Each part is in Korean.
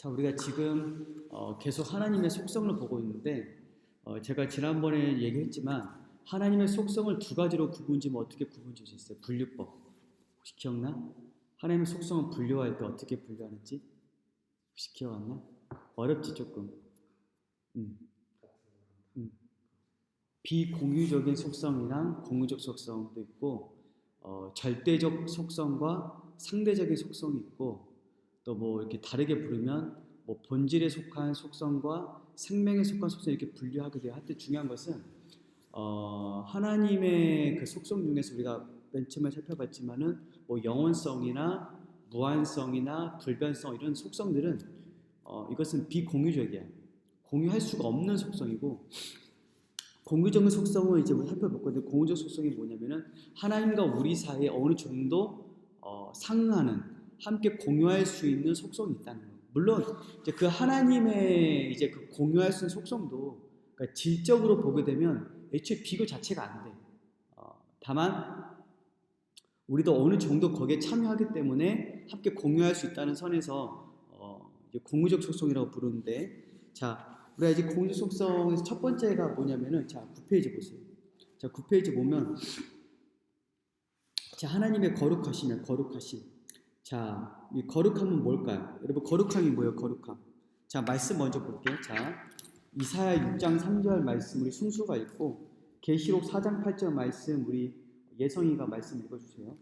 자, 우리가 지금 계속 하나님의 속성을 보고 있는데 제가 지난번에 얘기했지만 하나님의 속성을 두 가지로 구분지면 어떻게 구분질 수 있어요? 분류법. 혹시 기억나? 하나님의 속성을 분류할 때 어떻게 분류하는지 혹시 기억 안 나? 어렵지 조금. 음. 비공유적인 속성이랑 공유적 속성도 있고 절대적 속성과 상대적인 속성이 있고 또 뭐 이렇게 다르게 부르면 뭐 본질에 속한 속성과 생명에 속한 속성 이렇게 분류하게 돼요. 하여튼 중요한 것은 하나님의 그 속성 중에서 우리가 맨 처음에 살펴봤지만은 뭐 영원성이나 무한성이나 불변성 이런 속성들은 이것은 비공유적이야. 공유할 수가 없는 속성이고 공유적인 속성을 이제 우리 살펴볼 건데 공유적 속성이 뭐냐면은 하나님과 우리 사이에 어느 정도 상응하는 함께 공유할 수 있는 속성이 있다는 거예요. 물론 이제 그 하나님의 이제 그 공유할 수 있는 속성도 그러니까 질적으로 보게 되면 애초에 비교 자체가 안 돼. 다만 우리도 어느 정도 거기에 참여하기 때문에 함께 공유할 수 있다는 선에서 이제 공유적 속성이라고 부르는데 자. 우리가 이제 공유적 속성에서 첫 번째가 뭐냐면은 자 9페이지 보세요. 자 9페이지 보면 자 하나님의 거룩하심이야 거룩하심. 자 이 거룩함은 뭘까요? 여러분 거룩함이 뭐예요? 거룩함. 자 말씀 먼저 볼게요. 자 이사야 6장 3절 말씀 우리 순수가 읽고 계시록 4장 8절 말씀 우리 예성이가 말씀 읽어주세요.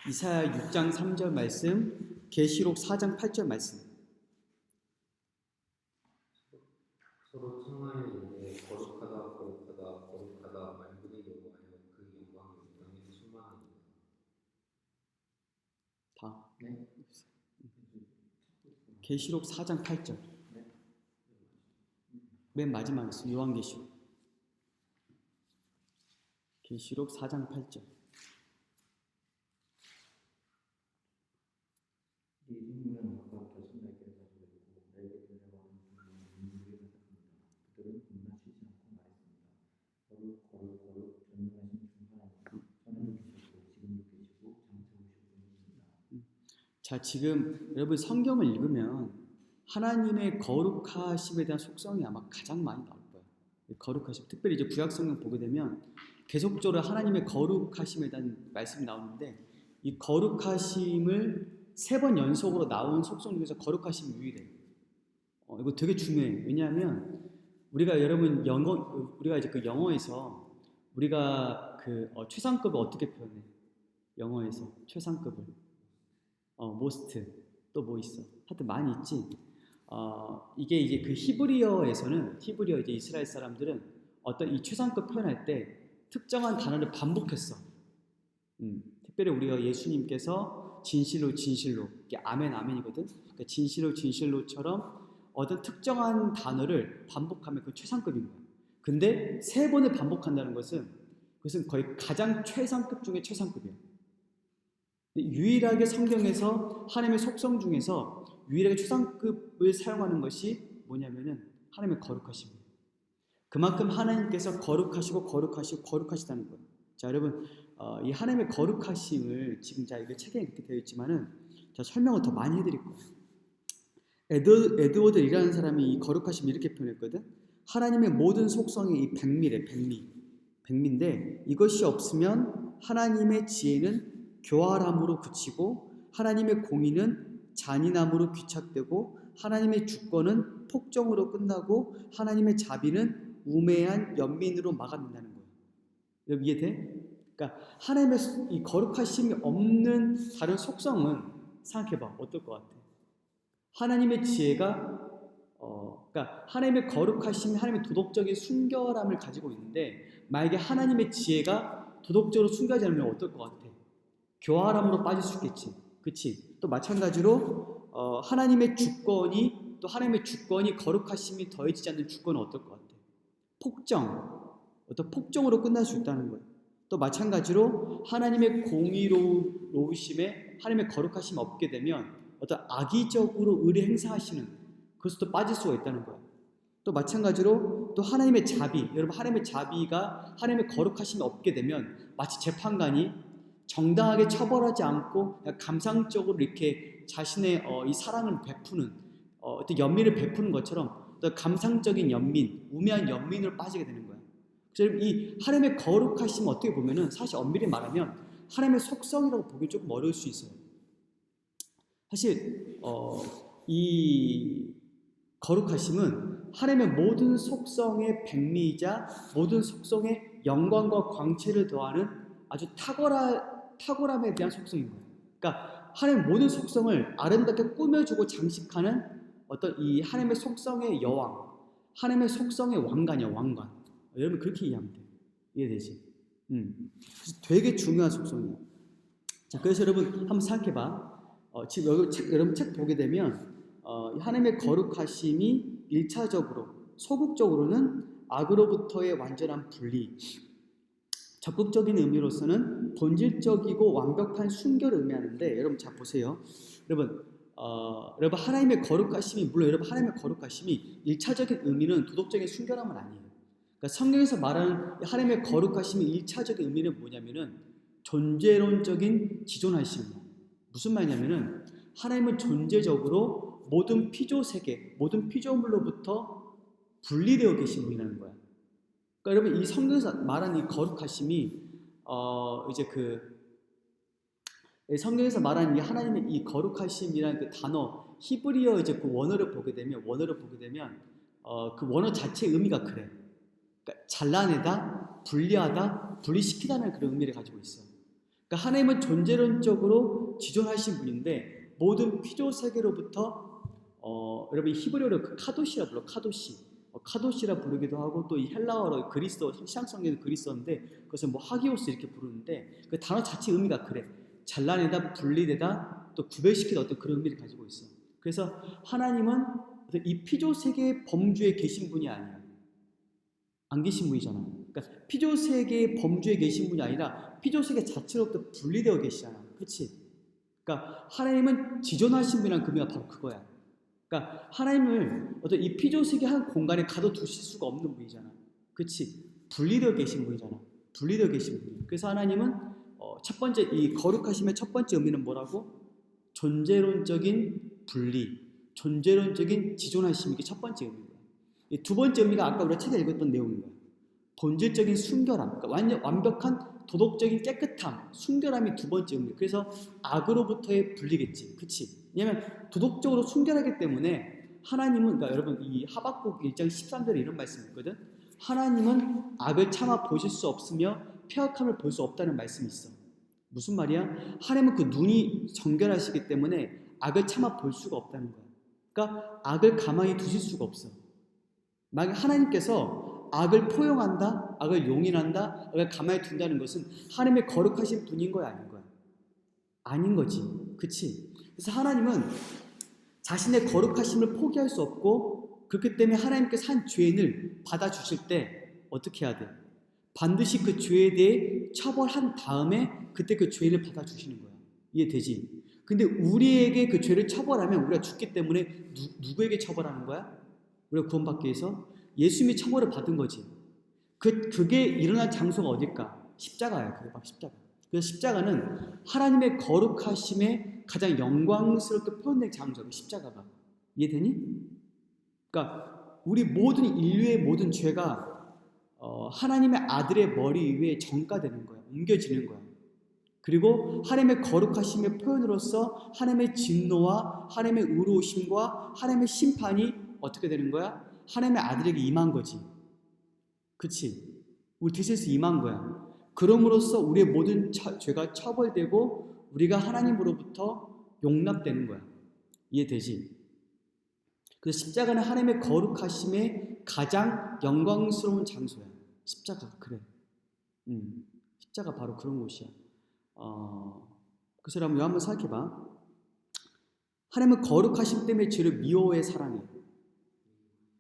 이사야 6장 3절 말씀 계시록 4장 8절 말씀. 서로 청하여 이르되 거룩하다 거룩하다 거룩하다 만군의 여호와여 그 영광이 땅에 충만하니라. 다. 네. 계시록 4장 8절. 맨 마지막에 있어요. 요한계시록. 계시록 4장 8절. 자, 지금 여러분 성경을 읽으면 하나님의 거룩하심에 대한 속성이 아마 가장 많이 나올 거예요. 거룩하심. 특별히 이제 구약 성경 보게 되면 계속적으로 하나님의 거룩하심에 대한 말씀이 나오는데 이 거룩하심을 3번 연속으로 나온 속성 중에서 거룩하심이 유일해요. 이거 되게 중요해요. 왜냐하면 우리가 여러분 우리가 이제 그 영어에서 우리가 그 최상급을 어떻게 표현해? 영어에서 최상급을 most 또 뭐 있어? 하여튼 많이 있지. 이게 이제 그 히브리어에서는 히브리어 이제 이스라엘 사람들은 어떤 이 최상급 표현할 때 특정한 단어를 반복했어. 특별히 우리가 예수님께서 진실로 진실로 이게 아멘 아멘이거든. 그러니까 진실로 진실로처럼 어떤 특정한 단어를 반복하면 그 최상급인 거야. 근데 3번을 반복한다는 것은 그것은 거의 가장 최상급 중에 최상급이야. 유일하게 성경에서 하나님의 속성 중에서 유일하게 최상급을 사용하는 것이 뭐냐면은 하나님의 거룩하심이에요. 그만큼 하나님께서 거룩하시고 거룩하시고 거룩하시다는 거예요. 자 여러분 이 하나님의 거룩하심을 지금 자 이게 책에 이렇게 되어 있지만은 자 설명을 더 많이 해드릴 거예요. 에드워드 이라는 사람이 이 거룩하심을 이렇게 표현했거든. 하나님의 모든 속성이 이 백미래 백미인데 이것이 없으면 하나님의 지혜는 교활함으로 그치고 하나님의 공의는 잔인함으로 귀착되고 하나님의 주권은 폭정으로 끝나고 하나님의 자비는 우매한 연민으로 마감된다는 거예요. 여러분 이해돼? 그러니까 하나님의 이 거룩하심이 없는 다른 속성은 생각해봐. 어떨 것 같아? 하나님의 지혜가 그러니까 하나님의 거룩하심이 하나님의 도덕적인 순결함을 가지고 있는데 만약에 하나님의 지혜가 도덕적으로 순결하지 않으면 어떨 것 같아? 교활함으로 빠질 수 있겠지. 그치? 또 마찬가지로 하나님의 주권이 또 하나님의 주권이 거룩하심이 더해지지 않는 주권은 어떨 것 같아? 어떤 폭정으로 끝날 수 있다는 거예요. 또 마찬가지로 하나님의 공의로우심에 하나님의 거룩하심이 없게 되면 어떤 악의적으로 의를 행사하시는 그것도 빠질 수가 있다는 거예요. 또 마찬가지로 또 하나님의 자비, 여러분 하나님의 자비가 하나님의 거룩하심이 없게 되면 마치 재판관이 정당하게 처벌하지 않고 감상적으로 이렇게 자신의 이 사랑을 베푸는 어떤 연민을 베푸는 것처럼 어떤 감상적인 연민, 우매한 연민으로 빠지게 되는 거예요. 그래서 이 하나님의 거룩하심 어떻게 보면은 사실 엄밀히 말하면 하나님의 속성이라고 보기 조금 어려울 수 있어요. 사실 이 거룩하심은 하나님의 모든 속성의 백미이자 모든 속성의 영광과 광채를 더하는 아주 탁월함에 대한 속성인 거예요. 그러니까 하나님의 모든 속성을 아름답게 꾸며주고 장식하는 어떤 이 하나님의 속성의 여왕, 하나님의 속성의 왕관이야, 왕관. 여러분 그렇게 이해하면 돼요. 이해되지? 그래서 되게 중요한 속성이에요. 자, 그래서 여러분 한번 생각해봐. 지금 여러분 책 보게 되면 하나님의 거룩하심이 1차적으로 소극적으로는 악으로부터의 완전한 분리, 적극적인 의미로서는 본질적이고 완벽한 순결을 의미하는데, 여러분 잘 보세요. 여러분 하나님의 거룩하심이, 물론 여러분 하나님의 거룩하심이 1차적인 의미는 도덕적인 순결함은 아니에요. 그러니까 성경에서 말하는 하나님의 거룩하심의 1차적인 의미는 뭐냐면은 존재론적인 지존하심이에요. 무슨 말이냐면은 하나님은 존재적으로 모든 피조 세계, 모든 피조물로부터 분리되어 계신 분이라는 거야. 그러니까 여러분 이 성경에서 말하는 이 거룩하심이 성경에서 말하는 이 하나님의 이 거룩하심이라는 그 단어 히브리어 그 원어를 보게 되면 그 원어 자체의 의미가 그래. 그러니까 잘라내다, 분리하다, 분리시키다는 그런 의미를 가지고 있어. 그러니까 하나님은 존재론적으로 지존하신 분인데 모든 피조 세계로부터 여러분 히브리어로 그 카도시라 불러. 카도시라 부르기도 하고 또 이 헬라어로 그리스어 신약성경에도 그리스어인데 그것을 뭐 하기오스 이렇게 부르는데 그 단어 자체 의미가 그래. 잘라내다, 분리되다, 또 구별시키다 어떤 그런 의미를 가지고 있어. 그래서 하나님은 이 피조 세계의 범주에 계신 분이 아니야. 안 계신 분이잖아. 그러니까 피조 세계의 범주에 계신 분이 아니라 피조 세계 자체로부터 분리되어 계시잖아. 그렇지? 그러니까 하나님은 지존하신 분이란 의미가 바로 그거야. 그러니까 하나님을 어떤 이 피조 세계 한 공간에 가둬두실 수가 없는 분이잖아. 그렇지? 분리되어 계신 분이잖아. 분리되어 계신 분. 그래서 하나님은 첫 번째 이 거룩하심의 첫 번째 의미는 뭐라고? 존재론적인 분리, 존재론적인 지존하심, 이게 첫 번째 의미인 거야. 이 두 번째 의미가 아까 우리가 책에 읽었던 내용인 거야. 본질적인 순결함, 그러니까 완벽한 도덕적인 깨끗함, 순결함이 두 번째 의미. 그래서 악으로부터의 분리겠지, 그렇지? 왜냐하면 도덕적으로 순결하기 때문에 하나님은, 그러니까 여러분 이 하박국 1장 13절에 이런 말씀이 있거든. 하나님은 악을 참아 보실 수 없으며 폐역함을 볼 수 없다는 말씀이 있어. 무슨 말이야? 하나님은 그 눈이 정결하시기 때문에 악을 참아 볼 수가 없다는 거야. 그러니까 악을 가만히 두실 수가 없어. 만약 하나님께서 악을 포용한다, 악을 용인한다, 악을 가만히 둔다는 것은 하나님의 거룩하신 분인 거야, 아닌 거야? 아닌 거지, 그치? 그래서 하나님은 자신의 거룩하심을 포기할 수 없고, 그렇기 때문에 하나님께서 한 죄인을 받아주실 때 어떻게 해야 돼? 반드시 그 죄에 대해 처벌한 다음에 그때 그 죄를 받아주시는 거야. 이해되지? 근데 우리에게 그 죄를 처벌하면 우리가 죽기 때문에 누구에게 처벌하는 거야? 우리가 구원받기 위해서 예수님이 처벌을 받은 거지. 그게 일어난 장소가 어딜까? 십자가야. 그게 바로 십자가. 그래서 십자가는 하나님의 거룩하심에 가장 영광스럽게 표현된 장소야. 십자가가. 이해되니? 그러니까 우리 모든 인류의 모든 죄가 하나님의 아들의 머리 위에 전가되는 거야. 옮겨지는 거야. 그리고 하나님의 거룩하심의 표현으로서 하나님의 진노와 하나님의 의로우심과 하나님의 심판이 어떻게 되는 거야? 하나님의 아들에게 임한 거지. 그치? 우리 대신해서 임한 거야. 그럼으로써 우리의 모든 죄가 처벌되고 우리가 하나님으로부터 용납되는 거야. 이해되지? 그래서 십자가는 하나님의 거룩하심의 가장 영광스러운 장소야. 십자가가 그래. 십자가 바로 그런 곳이야. 그래서 여러분 한번 생각해봐. 하나님은 거룩하심 때문에 죄를 미워해 사랑해.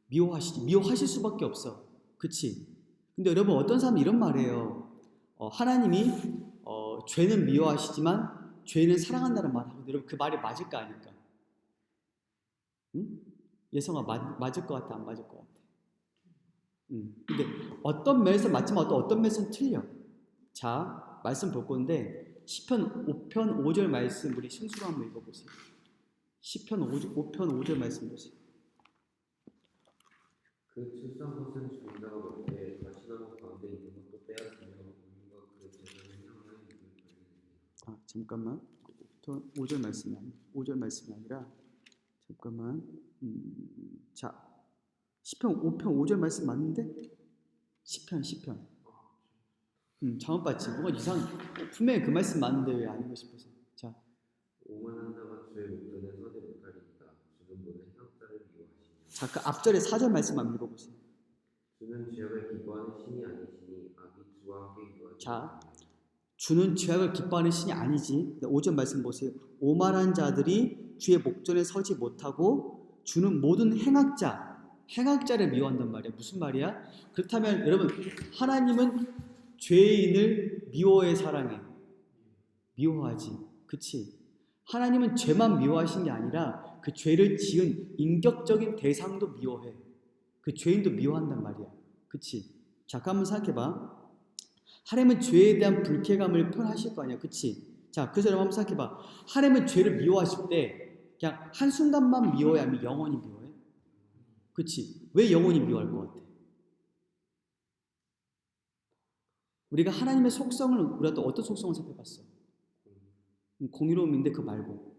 미워하실 수밖에 없어. 그치? 근데 여러분 어떤 사람이 이런 말해요. 하나님이 죄는 미워하시지만 죄는 사랑한다는 말 하거든요. 여러분 그 말이 맞을까 아닐까? 응? 예성아 맞을 것 같아 안 맞을 것 같아? 근데 어떤 면에서 맞지만 어떤 면에서는 틀려. 자 말씀 볼 건데 시편 5편 5절 말씀 우리 신수로 한번 읽어보세요. 시편 5편 5절 말씀 보세요. 그 출산것은 주인 자가 먹되 가시나무 가운데 있는 것도 빼앗으며 우리가 그 제사를 향하여 입을 벌리느니라. 잠깐만. 5절 말씀이 아니 5절 말씀이 아니라 잠깐만. 자, 시편 5편 5절 말씀 맞는데? 시편. 잘못 봤지. 뭔가 이상. 분명히 그 말씀 맞는데 왜 아닌가 싶어서. 자, 오만한 자가 주의 목전에 서지 못하리이다. 주는 모든 행악자를 미워하시니. 자, 그 앞절에 4절 말씀 한번 읽어보세요. 주는 죄악을 기뻐하는 신이 아니시니 악이 주와 함께 기뻐하지. 자, 주는 죄악을 기뻐하는 신이 아니지. 5절 말씀 보세요. 오만한 자들이 주의 목전에 서지 못하고 주는 모든 행악자를 미워한단 말이야. 무슨 말이야? 그렇다면 여러분, 하나님은 죄인을 미워해 사랑해. 미워하지. 그치? 하나님은 죄만 미워하신 게 아니라 그 죄를 지은 인격적인 대상도 미워해. 그 죄인도 미워한단 말이야. 그치? 잠깐 한번 생각해봐. 하나님은 죄에 대한 불쾌감을 표현하실 거 아니야. 그치? 자, 그래서 여러분 한번 생각해봐. 하나님은 죄를 미워하실 때 그냥 한순간만 미워해? 아니면 영원히 미워해? 그치? 왜 영원히 미워할 것 같아? 우리가 하나님의 속성을 우리가 또 어떤 속성을 살펴봤어? 공의로움인데 그거 말고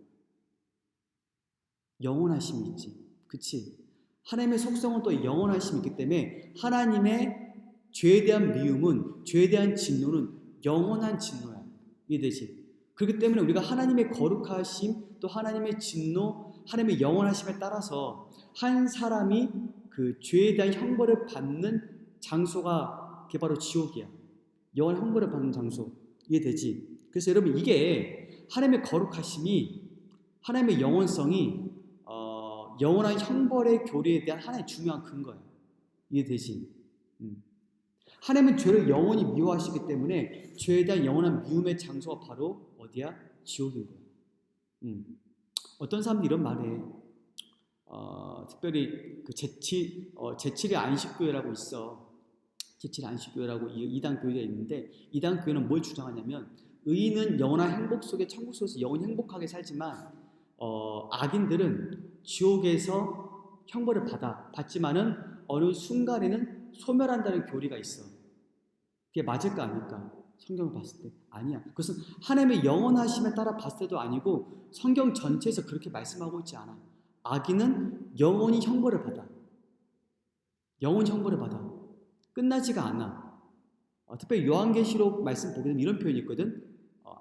영원하심이 있지. 그치? 하나님의 속성은 또 영원하심이 있기 때문에 하나님의 죄에 대한 미움은, 죄에 대한 진노는 영원한 진노야. 이해되지? 그렇기 때문에 우리가 하나님의 거룩하심, 또 하나님의 진노, 하나님의 영원하심에 따라서 한 사람이 그 죄에 대한 형벌을 받는 장소가 그게 바로 지옥이야. 영원한 형벌을 받는 장소. 이해되지? 그래서 여러분 이게 하나님의 거룩하심이, 하나님의 영원성이 영원한 형벌의 교리에 대한 하나의 중요한 근거예요. 이해되지? 하나님은 죄를 영원히 미워하시기 때문에 죄에 대한 영원한 미움의 장소가 바로 어디야? 지옥인 거야. 어떤 사람들이 이런 말해. 특별히 그 제7의 안식교회라고 있어. 제7의 안식교회라고 이단 교회가 있는데, 이단 교회는 뭘 주장하냐면 의인은 영원한 행복 속에, 천국 속에서 영원히 행복하게 살지만 악인들은 지옥에서 형벌을 받지만은 어느 순간에는 소멸한다는 교리가 있어. 그게 맞을까 아닐까? 성경을 봤을 때 아니야. 그것은 하나님의 영원하심에 따라 봤을 때도 아니고 성경 전체에서 그렇게 말씀하고 있지 않아. 악인은 영원히 형벌을 받아. 영원히 형벌을 받아. 끝나지가 않아. 특별히 요한계시록 말씀 보게 되면 이런 표현이 있거든.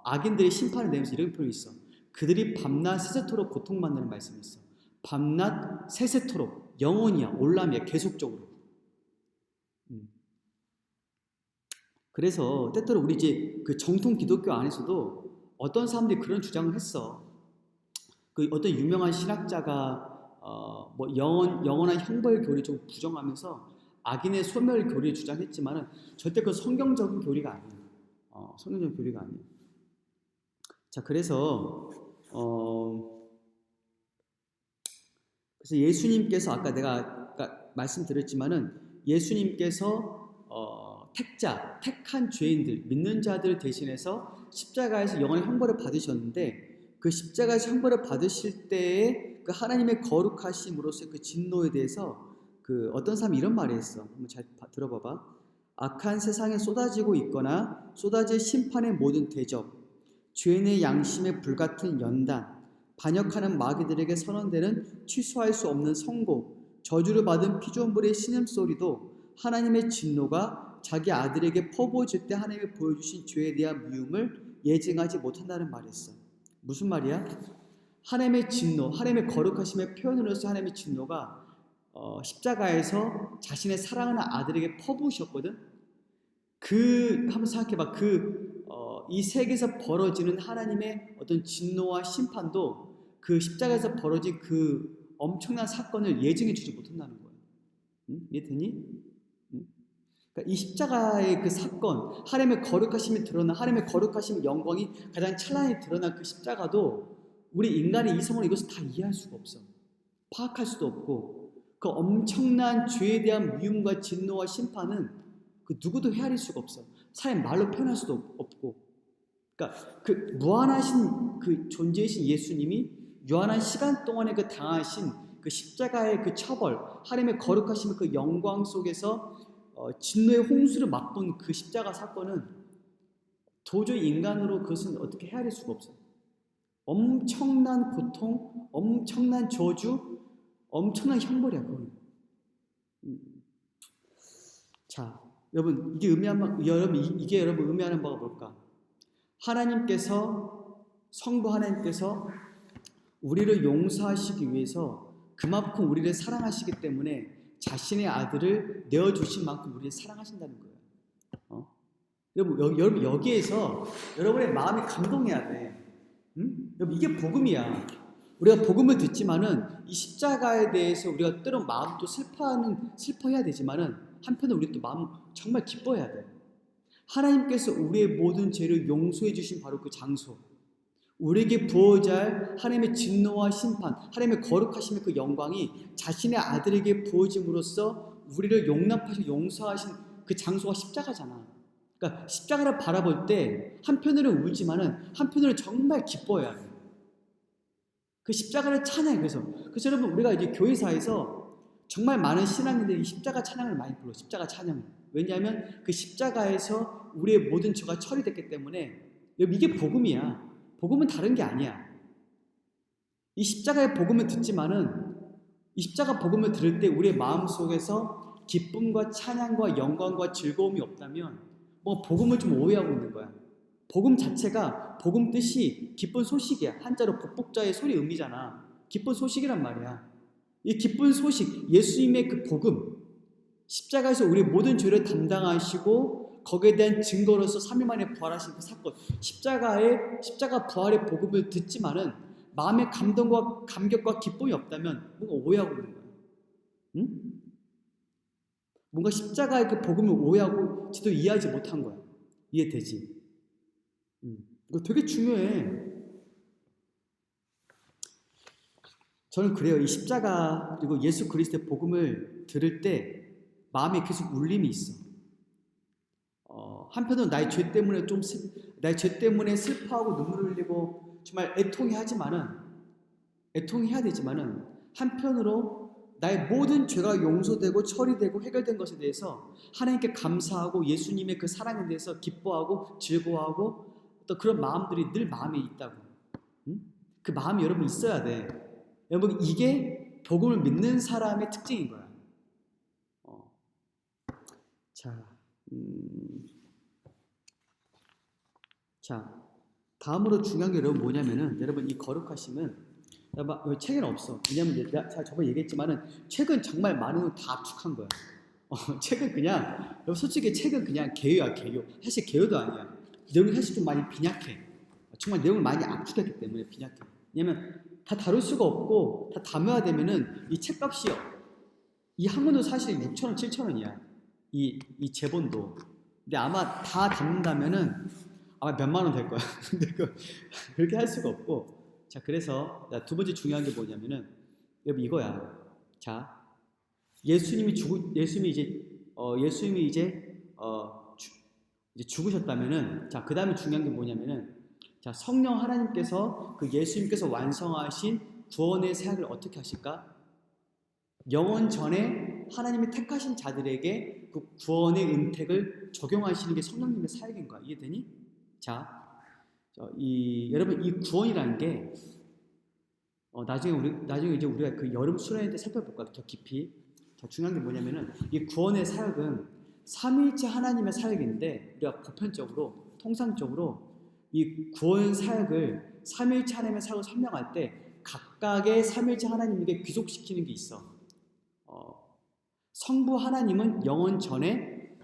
악인들의 심판을 내면서 이런 표현이 있어. 그들이 밤낮 세세토록 고통받는 말씀이 있어. 밤낮 세세토록 영원이야. 올람이야. 계속적으로. 그래서 때때로 우리 이제 그 정통 기독교 안에서도 어떤 사람들이 그런 주장을 했어. 그 어떤 유명한 신학자가 뭐 영원한 형벌 교리 좀 부정하면서 악인의 소멸 교리를 주장했지만은 절대 그 성경적인 교리가 아니야. 성경적인 교리가 아니야. 자, 그래서 예수님께서 아까 내가 말씀드렸지만은 예수님께서 택한 죄인들, 믿는 자들 대신해서 십자가에서 영원한 형벌을 받으셨는데 그 십자가에서 형벌을 받으실 때에 그 하나님의 거룩하심으로서 그 진노에 대해서 그 어떤 사람이 이런 말을 했어. 한번 잘 들어봐봐. 악한 세상에 쏟아지고 있거나 쏟아질 심판의 모든 대접, 죄인의 양심에 불같은 연단, 반역하는 마귀들에게 선언되는 취소할 수 없는 선고, 저주를 받은 피조물의 신음소리도 하나님의 진노가 자기 아들에게 퍼부어질 때 하나님이 보여주신 죄에 대한 미움을 예증하지 못한다는 말이었어. 무슨 말이야? 하나님의 진노, 하나님의 거룩하심의 표현으로서 하나님의 진노가 십자가에서 자신의 사랑하는 아들에게 퍼부으셨거든. 한번 생각해봐. 이 세계에서 벌어지는 하나님의 어떤 진노와 심판도 그 십자가에서 벌어진 그 엄청난 사건을 예증해 주지 못한다는 거야. 이해되니? 그러니까 이 십자가의 그 사건, 하나님의 거룩하심이 드러난, 하나님의 거룩하심의 영광이 가장 찬란히 드러난 그 십자가도 우리 인간의 이성으로 이것을 다 이해할 수가 없어. 파악할 수도 없고 그 엄청난 죄에 대한 미움과 진노와 심판은 그 누구도 헤아릴 수가 없어. 사람의 말로 표현할 수도 없고. 그러니까 그 무한하신 그 존재이신 예수님이 유한한 시간 동안에 그 당하신 그 십자가의 그 처벌, 하나님의 거룩하심의 그 영광 속에서 진노의 홍수를 맛본 그 십자가 사건은 도저히 인간으로 그것은 어떻게 헤아릴 수가 없어요. 엄청난 고통, 엄청난 저주, 엄청난 형벌이야 그거는. 자, 여러분 이게 의미하는 바가 뭘까? 성부 하나님께서 우리를 용서하시기 위해서 그만큼 우리를 사랑하시기 때문에 자신의 아들을 내어주신 만큼 우리를 사랑하신다는 거예요. 여러분 여기에서 여러분의 마음이 감동해야 돼. 여러분 이게 복음이야. 우리가 복음을 듣지만은 이 십자가에 대해서 우리가 때론 마음도 슬퍼해야 되지만은 한편으로 우리 또 마음 정말 기뻐해야 돼. 하나님께서 우리의 모든 죄를 용서해 주신 바로 그 장소, 우리에게 부어져야 할 하나님의 진노와 심판, 하나님의 거룩하심의 그 영광이 자신의 아들에게 부어짐으로써 우리를 용납하시고 용서하신 그 장소가 십자가잖아. 그러니까 십자가를 바라볼 때 한편으로는 울지만은 한편으로는 정말 기뻐해야 돼. 그 십자가를 찬양해. 그래서 여러분 우리가 이제 교회사에서 정말 많은 신앙인들이 십자가 찬양을 많이 불러. 십자가 찬양을. 왜냐하면 그 십자가에서 우리의 모든 죄가 처리됐기 때문에 여러분 이게 복음이야. 복음은 다른 게 아니야. 이 십자가의 복음을 듣지만은 이 십자가 복음을 들을 때 우리의 마음속에서 기쁨과 찬양과 영광과 즐거움이 없다면 뭐 복음을 좀 오해하고 있는 거야. 복음 자체가 복음 뜻이 기쁜 소식이야. 한자로 복복자의 소리 의미잖아. 기쁜 소식이란 말이야. 이 기쁜 소식, 예수님의 그 복음, 십자가에서 우리의 모든 죄를 담당하시고 거기에 대한 증거로서 3일 만에 부활하신 그 사건, 십자가 부활의 복음을 듣지만은 마음의 감동과 감격과 기쁨이 없다면 뭔가 오해하고 있는 거야. 응? 뭔가 십자가의 그 복음을 오해하고 지도 이해하지 못한 거야. 이해되지? 이거 되게 중요해. 저는 그래요. 이 십자가 그리고 예수 그리스도의 복음을 들을 때 마음에 계속 울림이 있어. 한편으로는 나의 죄 때문에 슬퍼하고 눈물을 흘리고 정말 애통해야 되지만은 한편으로 나의 모든 죄가 용서되고 처리되고 해결된 것에 대해서 하나님께 감사하고 예수님의 그 사랑에 대해서 기뻐하고 즐거워하고 또 그런 마음들이 늘 마음에 있다고. 그 마음이 여러분 있어야 돼. 여러분 이게 복음을 믿는 사람의 특징인 거야. 자, 다음으로 중요한 게 여러분 뭐냐면은 여러분 이 거룩하심은 여러분 책에는 없어. 왜냐면 제가 저번에 얘기했지만은 책은 정말 많은 걸 다 압축한 거야. 책은 그냥 여러분 솔직히 책은 그냥 개요야 개요. 사실 개요도 아니야. 내용이 사실 좀 많이 빈약해. 정말 내용을 많이 압축했기 때문에 빈약해. 왜냐면 다 다룰 수가 없고 다 담아야 되면은 이 책값이 이 한 권도 사실 6,000원, 7,000원이야. 이 제본도. 근데 아마 다 담는다면은 아마 몇만 원 될 거야. 근데 그렇게 할 수가 없고. 자, 그래서 두 번째 중요한 게 뭐냐면은 여러분 이거야. 자, 예수님이 이제 죽으셨다면은 자, 그다음에 중요한 게 뭐냐면은 자, 성령 하나님께서 그 예수님께서 완성하신 구원의 사역을 어떻게 하실까? 영원 전에 하나님이 택하신 자들에게 그 구원의 은택을 적용하시는 게 성령님의 사역인 거야. 이해되니? 자, 여러분 이 구원이라는 게 나중에 이제 우리가 그 여름 수련회 때 살펴볼 거야. 더 깊이. 자, 중요한 게 뭐냐면은 이 구원의 사역은 삼위일체 하나님의 사역인데 우리가 보편적으로 통상적으로 이 구원 사역을 삼위일체 하나님의 사역을 설명할 때 각각의 삼위일체 하나님에게 귀속시키는 게 있어. 성부 하나님은 영원 전에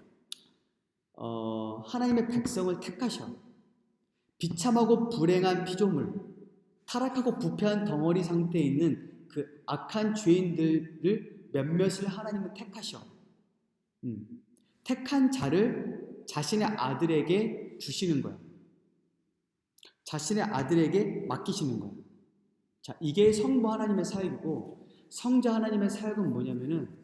하나님의 백성을 택하셔. 비참하고 불행한 피조물, 타락하고 부패한 덩어리 상태에 있는 그 악한 죄인들을 몇몇을 하나님은 택하셔. 택한 자를 자신의 아들에게 주시는 거야. 자신의 아들에게 맡기시는 거야. 자, 이게 성부 하나님의 사역이고 성자 하나님의 사역은 뭐냐면은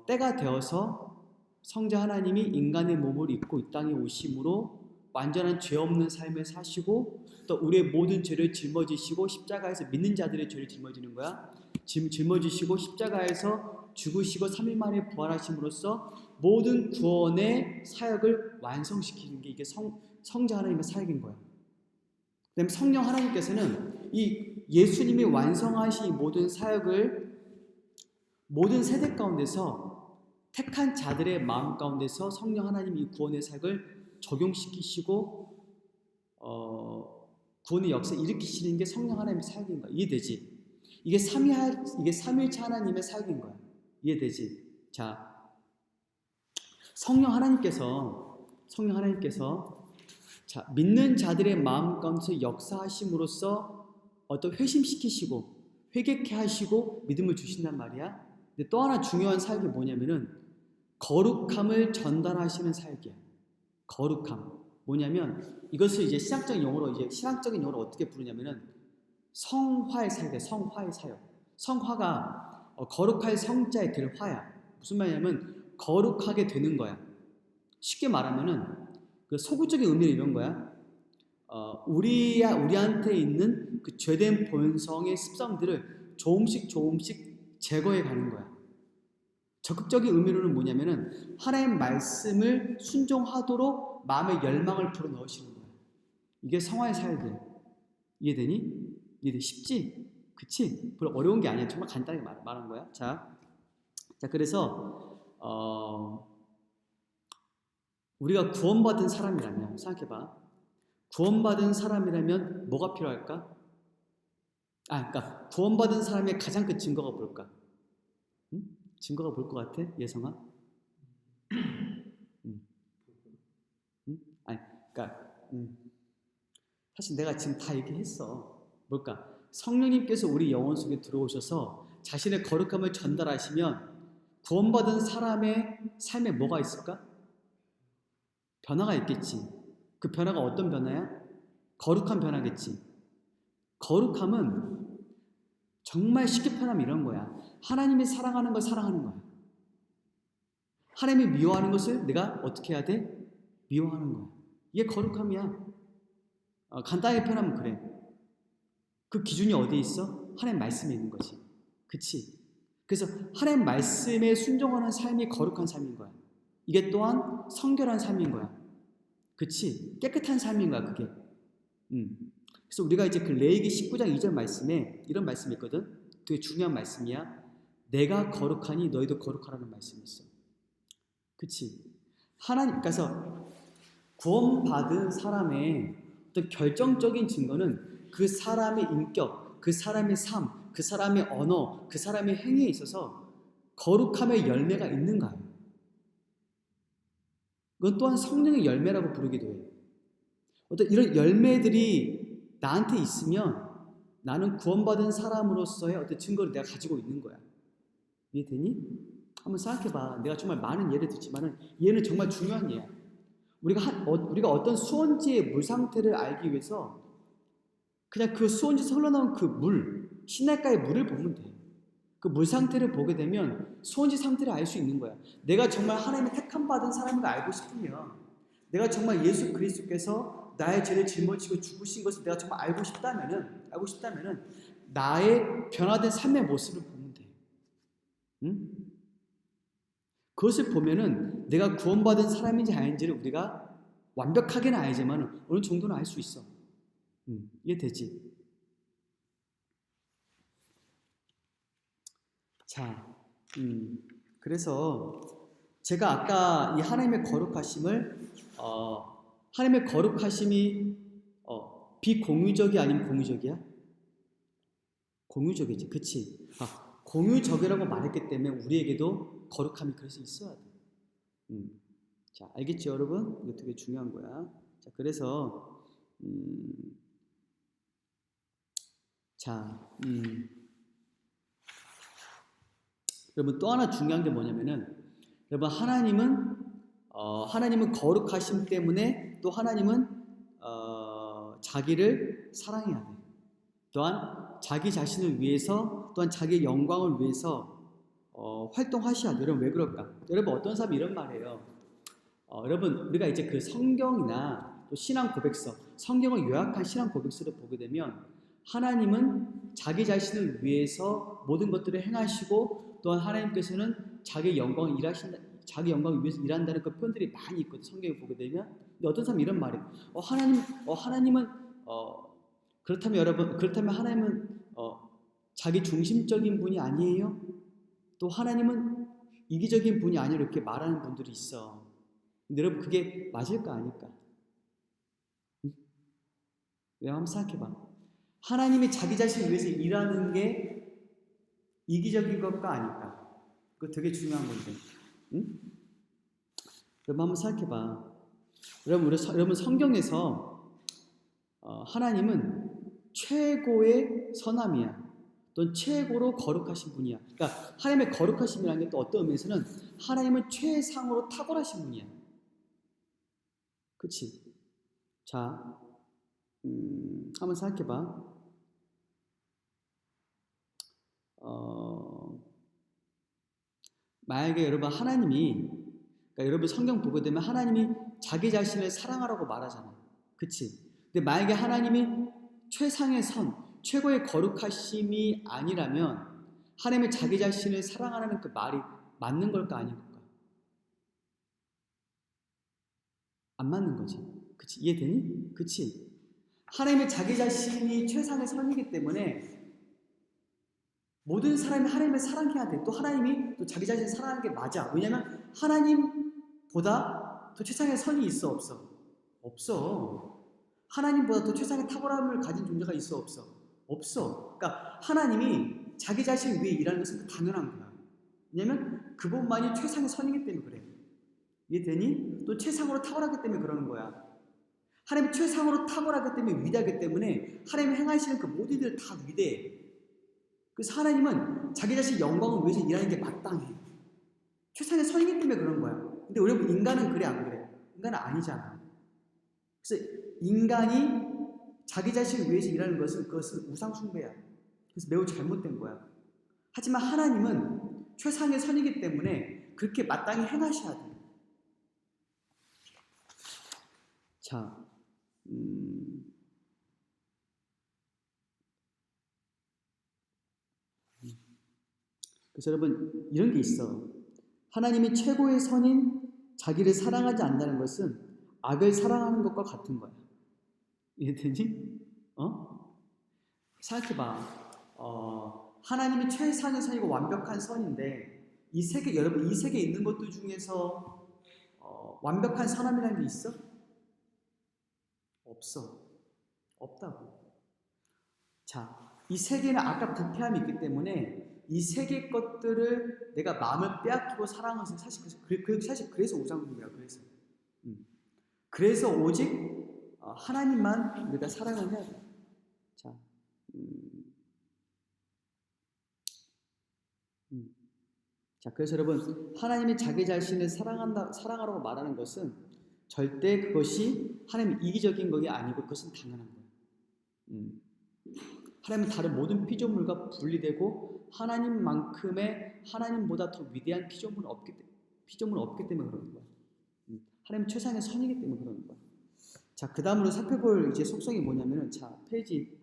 때가 되어서 성자 하나님이 인간의 몸을 입고 이 땅에 오심으로 완전한 죄 없는 삶을 사시고 또 우리의 모든 죄를 짊어지시고 십자가에서 믿는 자들의 죄를 짊어지는 거야. 짊어지시고 십자가에서 죽으시고 3일 만에 부활하심으로써 모든 구원의 사역을 완성시키는 게 이게 성자 하나님의 사역인 거야. 그다음에 성령 하나님께서는 이 예수님이 완성하신 이 모든 사역을 모든 세대 가운데서 택한 자들의 마음 가운데서 성령 하나님이 이 구원의 사역을 적용시키시고 구원의 역사를 일으키시는 게 성령 하나님의 사역인 거야. 이해되지? 이게 삼위일체 하나님의 사역인 거야. 이해되지? 자, 성령 하나님께서 자, 믿는 자들의 마음 가운데서 역사하심으로써 어떤 회심시키시고 회개케 하시고 믿음을 주신단 말이야. 근데 또 하나 중요한 사역이 뭐냐면은 거룩함을 전달하시는 사역이야. 거룩함. 뭐냐면 이것을 이제 신학적인 용어로 어떻게 부르냐면은 성화의 사역이야. 성화의 사역. 성화가 거룩할 성자의 될 화야. 무슨 말이냐면 거룩하게 되는 거야. 쉽게 말하면은 그 소구적인 의미는 이런 거야. 우리한테 있는 그 죄된 본성의 습성들을 조금씩 제거해 가는 거야. 적극적인 의미로는 뭐냐면은 하나님의 말씀을 순종하도록 마음의 열망을 불어넣으시는 거야. 이게 성화의 사역이야. 이해되니? 이해돼? 쉽지? 그치? 별로 어려운 게 아니야. 정말 간단하게 말한 거야. 자, 그래서 우리가 구원받은 사람이라면 생각해봐. 구원받은 사람이라면 뭐가 필요할까? 그러니까 구원받은 사람의 가장 큰 증거가 뭘까? 응? 증거가 뭘 것 같아? 예성아? 응? 사실 내가 지금 다 얘기했어. 뭘까? 성령님께서 우리 영혼 속에 들어오셔서 자신의 거룩함을 전달하시면 구원받은 사람의 삶에 뭐가 있을까? 변화가 있겠지. 그 변화가 어떤 변화야? 거룩한 변화겠지. 거룩함은 정말 쉽게 표현하면 이런 거야. 하나님이 사랑하는 걸 사랑하는 거야. 하나님이 미워하는 것을 내가 어떻게 해야 돼? 미워하는 거야. 이게 거룩함이야. 간단하게 표현하면 그래. 그 기준이 어디에 있어? 하나님 말씀에 있는 거지. 그치? 그래서 하나님 말씀에 순종하는 삶이 거룩한 삶인 거야. 이게 또한 성결한 삶인 거야. 그치? 깨끗한 삶인 거야, 그게. 그래서 우리가 이제 그 레위기 19장 2절 말씀에 이런 말씀이 있거든. 되게 중요한 말씀이야. 내가 거룩하니 너희도 거룩하라는 말씀이 있어. 그치? 그래서 구원받은 사람의 어떤 결정적인 증거는 그 사람의 인격, 그 사람의 삶, 그 사람의 언어, 그 사람의 행위에 있어서 거룩함의 열매가 있는가요? 그건 또한 성령의 열매라고 부르기도 해. 어떤 이런 열매들이 나한테 있으면 나는 구원받은 사람으로서의 어떤 증거를 내가 가지고 있는 거야. 이해되니? 한번 생각해봐. 내가 정말 많은 예를 들지만은 얘는 정말 중요한 예야. 우리가 어떤 수원지의 물 상태를 알기 위해서 그냥 그 수원지에서 흘러나온 그 물, 시냇가의 물을 보면 돼. 그 물 상태를 보게 되면 수원지 상태를 알 수 있는 거야. 내가 정말 하나님의 택함 받은 사람인 걸 알고 싶으면, 내가 정말 예수 그리스도께서 나의 죄를 짊어지고 죽으신 것을 내가 정말 알고 싶다면은 나의 변화된 삶의 모습을 보면 돼. 응? 그것을 보면은 내가 구원받은 사람인지 아닌지를 우리가 완벽하게는 알지만 어느 정도는 알 수 있어. 이해되지? 자, 그래서 제가 아까 이 하나님의 거룩하심이 비공유적이 아니면 공유적이야? 공유적이지, 그치? 공유적이라고 말했기 때문에 우리에게도 거룩함이 그래서 있어야 돼. 자, 알겠죠, 여러분? 이거 되게 중요한 거야. 자, 그래서 여러분 또 하나 중요한 게 뭐냐면은 여러분 하나님은 거룩하심 때문에 또 하나님은 자기를 사랑해야 돼. 또한 자기 자신을 위해서 또한 자기의 영광을 위해서 활동하셔야 돼. 여러분 왜 그럴까? 여러분 어떤 사람이 이런 말이에요. 여러분 우리가 이제 그 성경이나 또 신앙 고백서, 성경을 요약한 신앙 고백서를 보게 되면 하나님은 자기 자신을 위해서 모든 것들을 행하시고 또한 하나님께서는 자기 영광을 위해서 일한다는 그 표현들이 많이 있거든요. 성경을 보게 되면. 근데 어떤 사람이 이런 말이에요. 하나님은 그렇다면 하나님은 자기 중심적인 분이 아니에요? 또 하나님은 이기적인 분이 아니라 이렇게 말하는 분들이 있어. 근데 여러분 그게 맞을까 아닐까? 응? 한번 생각해봐. 하나님이 자기 자신을 위해서 일하는 게 이기적인 것과 아닐까? 그거 되게 중요한 건데. 응? 여러분 한번 생각해봐. 여러분 성경에서 하나님은 최고의 선함이야. 또는 최고로 거룩하신 분이야. 그러니까 하나님의 거룩하심이라는 게 또 어떤 의미에서는 하나님은 최상으로 탁월하신 분이야. 그치? 자, 한번 생각해봐. 만약에 여러분 그러니까 여러분 성경 보게 되면 하나님이 자기 자신을 사랑하라고 말하잖아. 그치? 근데 만약에 하나님이 최상의 최고의 거룩하심이 아니라면 하나님이 자기 자신을 사랑하라는 그 말이 맞는 걸까 아닌 걸까? 안 맞는 거지. 그치? 이해되니? 그치? 하나님의 자기 자신이 최상의 선이기 때문에 모든 사람이 하나님을 사랑해야 돼. 또 하나님이 또 자기 자신을 사랑하는 게 맞아. 왜냐면 하나님보다 더 최상의 선이 있어 없어? 없어. 하나님보다 더 최상의 탁월함을 가진 존재가 있어 없어? 없어. 그러니까 하나님이 자기 자신을 위해 일하는 것은 당연한 거야. 왜냐면 그분만이 최상의 선이기 때문에 그래. 이해되니? 또 최상으로 탁월하기 때문에 그러는 거야. 하나님이 최상으로 탁월하기 때문에 위대하기 때문에 하나님이 행하시는 그 모든 일을 다 위대해. 그래서 하나님은 자기 자신 영광을 위해서 일하는 게 마땅해. 최상의 선이기 때문에 그런 거야. 근데 여러분 인간은 그래 안 그래? 인간은 아니잖아. 그래서 인간이 자기 자신을 위해서 일하는 그것은 우상숭배야. 그래서 매우 잘못된 거야. 하지만 하나님은 최상의 선이기 때문에 그렇게 마땅히 행하셔야 돼. 자, 그래서 여러분 이런 게 있어. 하나님이 최고의 선인 자기를 사랑하지 않는다는 것은 악을 사랑하는 것과 같은 거야. 이해되니? 생각해봐. 하나님이 최상의 선이고 완벽한 선인데 여러분 이 세계에 있는 것들 중에서 완벽한 사람이라는 게 있어? 없어. 없다고. 자, 이 세계는 아까 부패함이 있기 때문에 이 세계 것들을 내가 마음을 빼앗기고 사랑하는 것은 사실 그래서 우상숭배야. 그래서 오직 하나님만 우리가 사랑을 해야 돼. 자, 자, 그래서 여러분 하나님이 자기 자신을 사랑하라고 말하는 것은 절대 그것이 하나님 이기적인 것이 아니고 그것은 당연한 거예요. 하나님은 다른 모든 피조물과 분리되고 하나님보다 더 위대한 피조물은 없기 때문에 그러는 거야. 하나님 최상의 선이기 때문에 그러는 거야. 자, 그 다음으로 살펴볼 이제 속성이 뭐냐면은 9페이지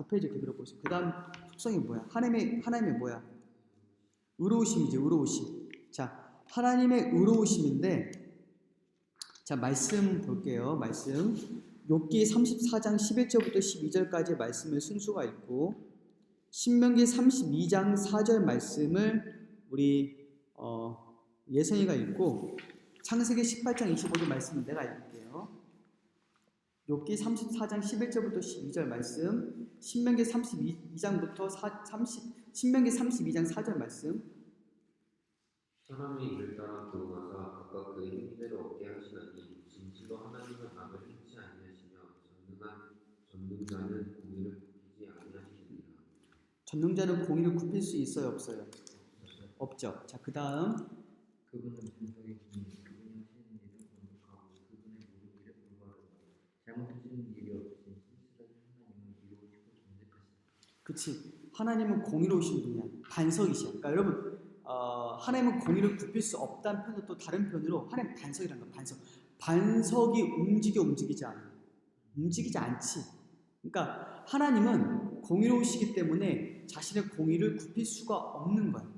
그대로 보세요. 그 다음 속성이 뭐야? 하나님의 뭐야? 의로우심이지, 의로우심. 자, 하나님의 의로우심인데, 자, 말씀 볼게요. 말씀. 욥기 34장 11절부터 12절까지의 말씀을 순수가 읽고, 신명기 32장 4절 말씀을 우리 예선이가 읽고, 창세기 18장 25절 말씀을 내가 읽을게요. 욥기 34장 11절부터 12절 말씀, 신명기 32장 4절 말씀. 사람이 이를 따라 들어가사 각각 그의 힘대로 얻게 하시나니 진실로 하나님은 악을 행치 아니하시며 전능자는 공의를 굽히지 아니하시느니라. 전능자는 공의를 굽힐 수 있어요, 없어요? 없죠. 자, 그 다음 그분은 전적인 분이 그분이 하시는 일을 완벽하고 그분의 모든 일에 불과하다. 잘못하시는 일이 없으신 신실하신 하나님은 이루시고 정직하시다. 그치. 하나님은 공의로우신 분이야. 반석이시야. 그러니까 여러분 하나님은 공의를 굽힐 수 없다는 편도 또 다른 편으로 하나님 반석이라는 거야. 반석이 움직이지 않아. 움직이지 않지. 그러니까 하나님은 공의로우시기 때문에 자신의 공의를 굽힐 수가 없는 거야.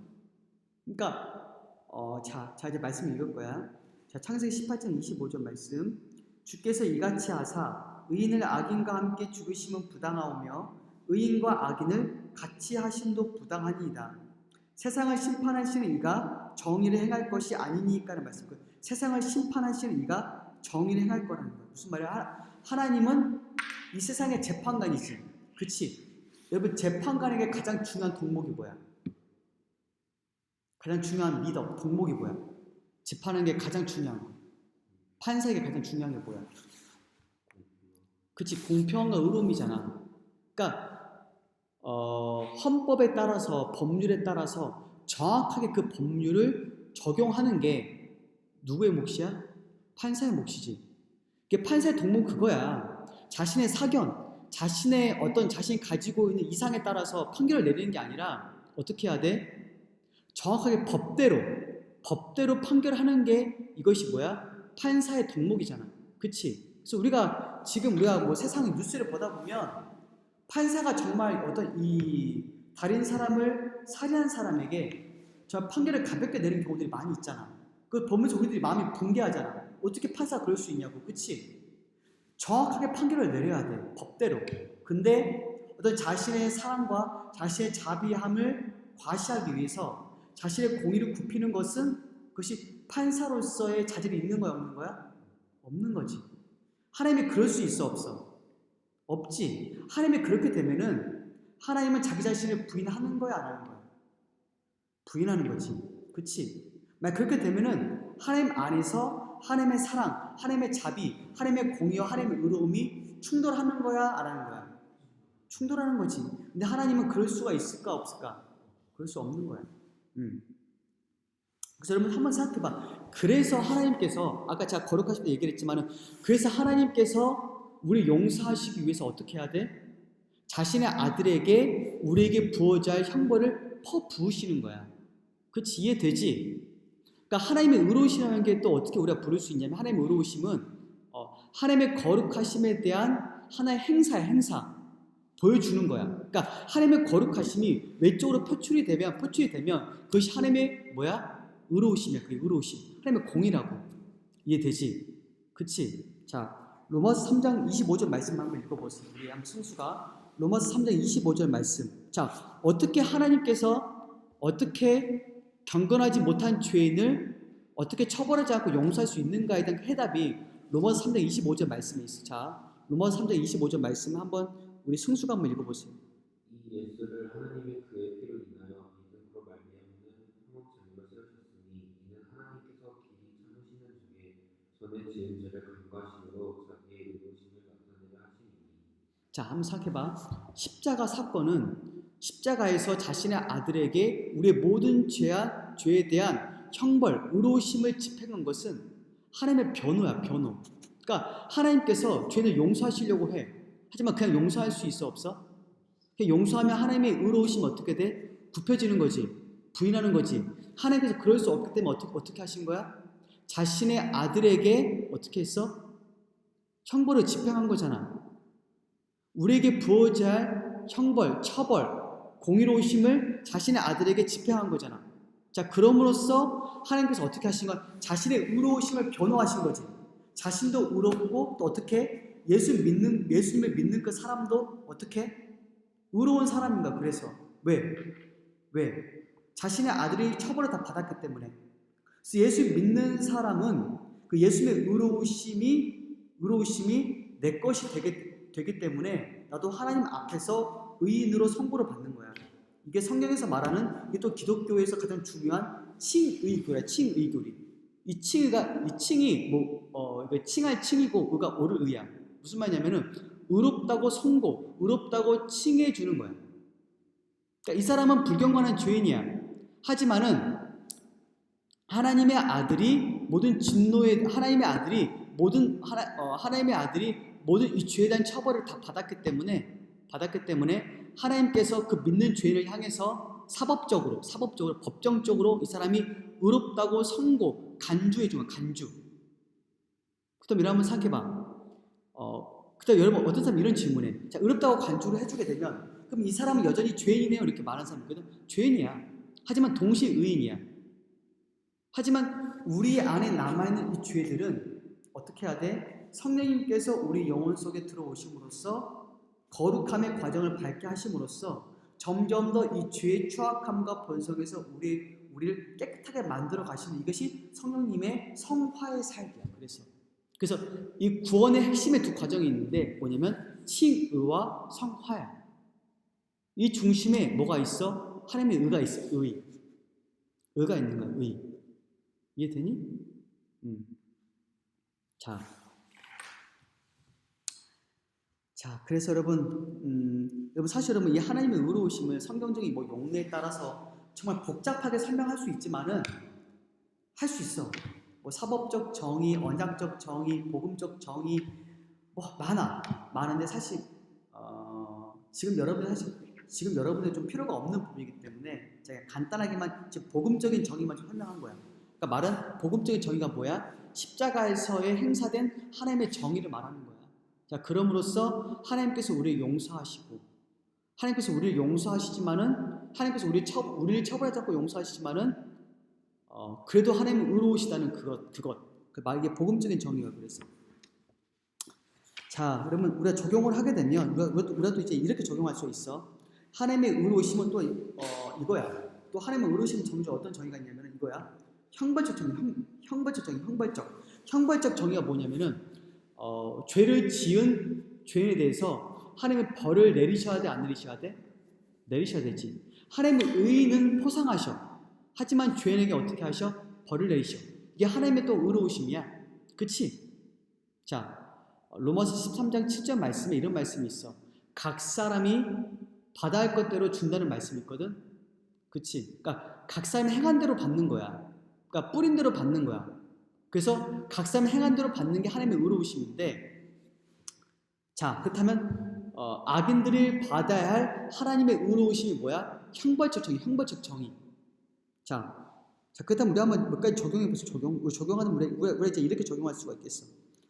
그러니까 자 이제 말씀 읽을 거야. 자, 창세기 18장 25절 말씀. 주께서 이같이 하사 의인을 악인과 함께 죽으심은 부당하오며 의인과 악인을 같이 하심도 부당하니이다. 세상을 심판하시는 이가 정의를 행할 것이 아니니까는 말씀. 세상을 심판하시는 이가 정의를 행할 거라는 거야. 무슨 말이야? 하나님은 이 세상의 재판관이지. 그치? 여러분, 재판관에게 가장 중요한 덕목이 뭐야? 가장 중요한 리더, 덕목이 뭐야? 재판하는 게 가장 중요한 거. 판사에게 가장 중요한 게 뭐야? 그치? 공평과 의로움이잖아. 그러니까 헌법에 따라서, 법률에 따라서 정확하게 그 법률을 적용하는 게 누구의 몫이야? 판사의 몫이지. 판사의 덕목은 그거야. 자신의 사견, 자신이 가지고 있는 이상에 따라서 판결을 내리는 게 아니라 어떻게 해야 돼? 정확하게 법대로 판결하는 게 이것이 뭐야? 판사의 덕목이잖아. 그치? 그래서 우리가 뭐 세상의 뉴스를 보다 보면 판사가 정말 어떤 이 다른 사람을 살해한 사람에게 저 판결을 가볍게 내리는 경우들이 많이 있잖아. 그걸 보면서 우리들이 마음이 붕괴하잖아. 어떻게 판사가 그럴 수 있냐고. 그치? 정확하게 판결을 내려야 돼. 법대로. 근데 어떤 자신의 사랑과 자신의 자비함을 과시하기 위해서 자신의 공의를 굽히는 것은 그것이 판사로서의 자질이 있는 거야, 없는 거야? 없는 거지. 하나님이 그럴 수 있어, 없어? 없지. 하나님이 그렇게 되면은 하나님은 자기 자신을 부인하는 거야, 안 하는 거야? 부인하는 거지. 그치? 그렇게 되면은 하나님 안에서 하나님의 사랑, 하나님의 자비, 하나님의 공의와 하나님의 의로움이 충돌하는 거야, 안 하는 거야? 충돌하는 거지. 근데 하나님은 그럴 수가 있을까, 없을까? 그럴 수 없는 거야. 그래서 여러분 한번 생각해봐. 그래서 하나님께서 아까 제가 거룩하실 때 얘기를 했지만은 그래서 하나님께서 우리 용서하시기 위해서 어떻게 해야 돼? 자신의 아들에게 우리에게 부어져야 할 형벌을 퍼부으시는 거야. 그치? 이해되지? 그러니까 하나님의 의로우시라는 게 또 어떻게 우리가 부를 수 있냐면 하나님의 의로우심은 하나님의 거룩하심에 대한 하나의 행사 보여주는 거야. 그러니까 하나님의 거룩하심이 외적으로 표출이 되면 그것이 하나님의 뭐야? 의로우심이야. 그게 의로우심. 하나님의 공이라고. 이해되지? 그치? 자, 로마서 3장 25절 말씀 한번 읽어보세요. 우리 양 순수가 로마서 3장 25절 말씀. 자, 어떻게 하나님께서 어떻게 경건하지 못한 죄인을 어떻게 처벌하지 않고 용서할 수 있는가에 대한 해답이 로마서 3장 25절 말씀에 있어. 자, 로마서 3장 25절 말씀 한번 우리 승수가 한번 읽어보세요. 이 예수를 하나님의 그의 피로 인하여 믿음으로 말미암는 한없이 안것이었으니 이는 하나님께서 길이 참으시는 중에 전에 지은 죄를 간과하심으로 자기의 의로우심을 나타내려 하시니. 자, 한번 생각해봐. 십자가 사건은 십자가에서 자신의 아들에게 우리의 모든 죄에 대한 형벌, 의로우심을 집행한 것은 하나님의 변호야, 변호. 그러니까 하나님께서 죄를 용서하시려고 해. 하지만 그냥 용서할 수 있어, 없어? 그냥 용서하면 하나님의 의로우심이 어떻게 돼? 굽혀지는 거지. 부인하는 거지. 하나님께서 그럴 수 없기 때문에 어떻게 하신 거야? 자신의 아들에게 어떻게 했어? 형벌을 집행한 거잖아. 우리에게 부어져야 할 형벌, 처벌, 공의로우심을 자신의 아들에게 집행한 거잖아. 자, 그럼으로써 하나님께서 어떻게 하신 거야? 자신의 의로우심을 변호하신 거지. 자신도 의롭고 또 어떻게 예수님을 믿는 그 사람도 어떻게 의로운 사람인가? 그래서 왜? 자신의 아들이 처벌을 다 받았기 때문에. 그래서 예수 믿는 사람은 그 예수님의 의로우심이 내 것이 되기 때문에 나도 하나님 앞에서 의인으로 선고를 받는 거야. 이게 성경에서 말하는 이게 또 기독교에서 가장 중요한 칭의교야. 칭의교리. 이 칭이 이거 칭할 칭이고 그가 옳을 의야. 무슨 말이냐면은 의롭다고 선고, 의롭다고 칭해 주는 거야. 그러니까 이 사람은 불경건한 죄인이야. 하지만은 하나님의 아들이 모든 이 죄에 대한 처벌을 다 받았기 때문에 하나님께서 그 믿는 죄인을 향해서 사법적으로 법정적으로 이 사람이 의롭다고 선고, 간주해 주는 간주. 그다음 여러분 한번 생각해봐. 그다음 여러분 어떤 사람 이런 질문해. 자, 의롭다고 간주를 해주게 되면 그럼 이 사람은 여전히 죄인이네요. 이렇게 말하는 사람 있거든. 죄인이야. 하지만 동시에 의인이야. 하지만 우리 안에 남아있는 이 죄들은 어떻게 해야 돼? 성령님께서 우리 영혼 속에 들어오심으로써 거룩함의 과정을 밟게 하심으로써 점점 더 이 죄의 추악함과 번성에서 우리를 깨끗하게 만들어 가시는 이것이 성령님의 성화의 삶이야. 그래서 이 구원의 핵심의 두 과정이 있는데 뭐냐면 칭의와 성화야. 이 중심에 뭐가 있어? 하나님의 의가 있어. 의가 있는 거야. 이해되니? 자, 그래서 여러분 사실 여러분 이 하나님의 의로우심을 성경적인 뭐 용례에 따라서 정말 복잡하게 설명할 수 있지만은 할 수 있어. 뭐 사법적 정의, 언약적 정의, 복음적 정의 뭐 많은데 사실 지금 여러분의 좀 필요가 없는 부분이기 때문에 제가 간단하게만 지금 복음적인 정의만 좀 설명한 거야. 그러니까 말은 복음적인 정의가 뭐야? 십자가에서의 행사된 하나님의 정의를 말하는 거야. 자, 그럼으로써 하나님께서 우리를 용서하시고, 하나님께서 우리를 용서하시지만은, 하나님께서 우리를 처벌하자고 용서하시지만은, 그래도 하나님은 의로우시다는 그것. 이게 복음적인 정의가 그랬어. 자, 그러면 우리가 적용을 하게 되면, 우리가 또 이제 이렇게 적용할 수 있어. 하나님의 의로우심은 또, 이거야. 또 하나님의 의로우심 정의 어떤 정의가 있냐면 이거야. 형벌적 정의가 뭐냐면은, 죄를 지은 죄인에 대해서 하나님의 벌을 내리셔야 돼, 안 내리셔야 돼? 내리셔야 되지. 하나님의 의는 포상하셔. 하지만 죄인에게 어떻게 하셔? 벌을 내리셔. 이게 하나님의 또 의로우심이야. 그치? 자, 로마서 13장 7절 말씀에 이런 말씀이 있어. 각 사람이 받아야 할 것대로 준다는 말씀이 있거든. 그치? 그러니까 각 사람이 행한 대로 받는 거야. 그러니까 뿌린 대로 받는 거야. 그래서 각 사람이 행한 대로 받는 게 하나님의 의로우심인데, 자, 그렇다면 악인들이 받아야 할 하나님의 의로우심이 뭐야? 형벌적 정의. 자, 그렇다면 우리 한번 몇 가지 적용해 보세요. 적용하는 우리가 이제 이렇게 적용할 수가 있겠어.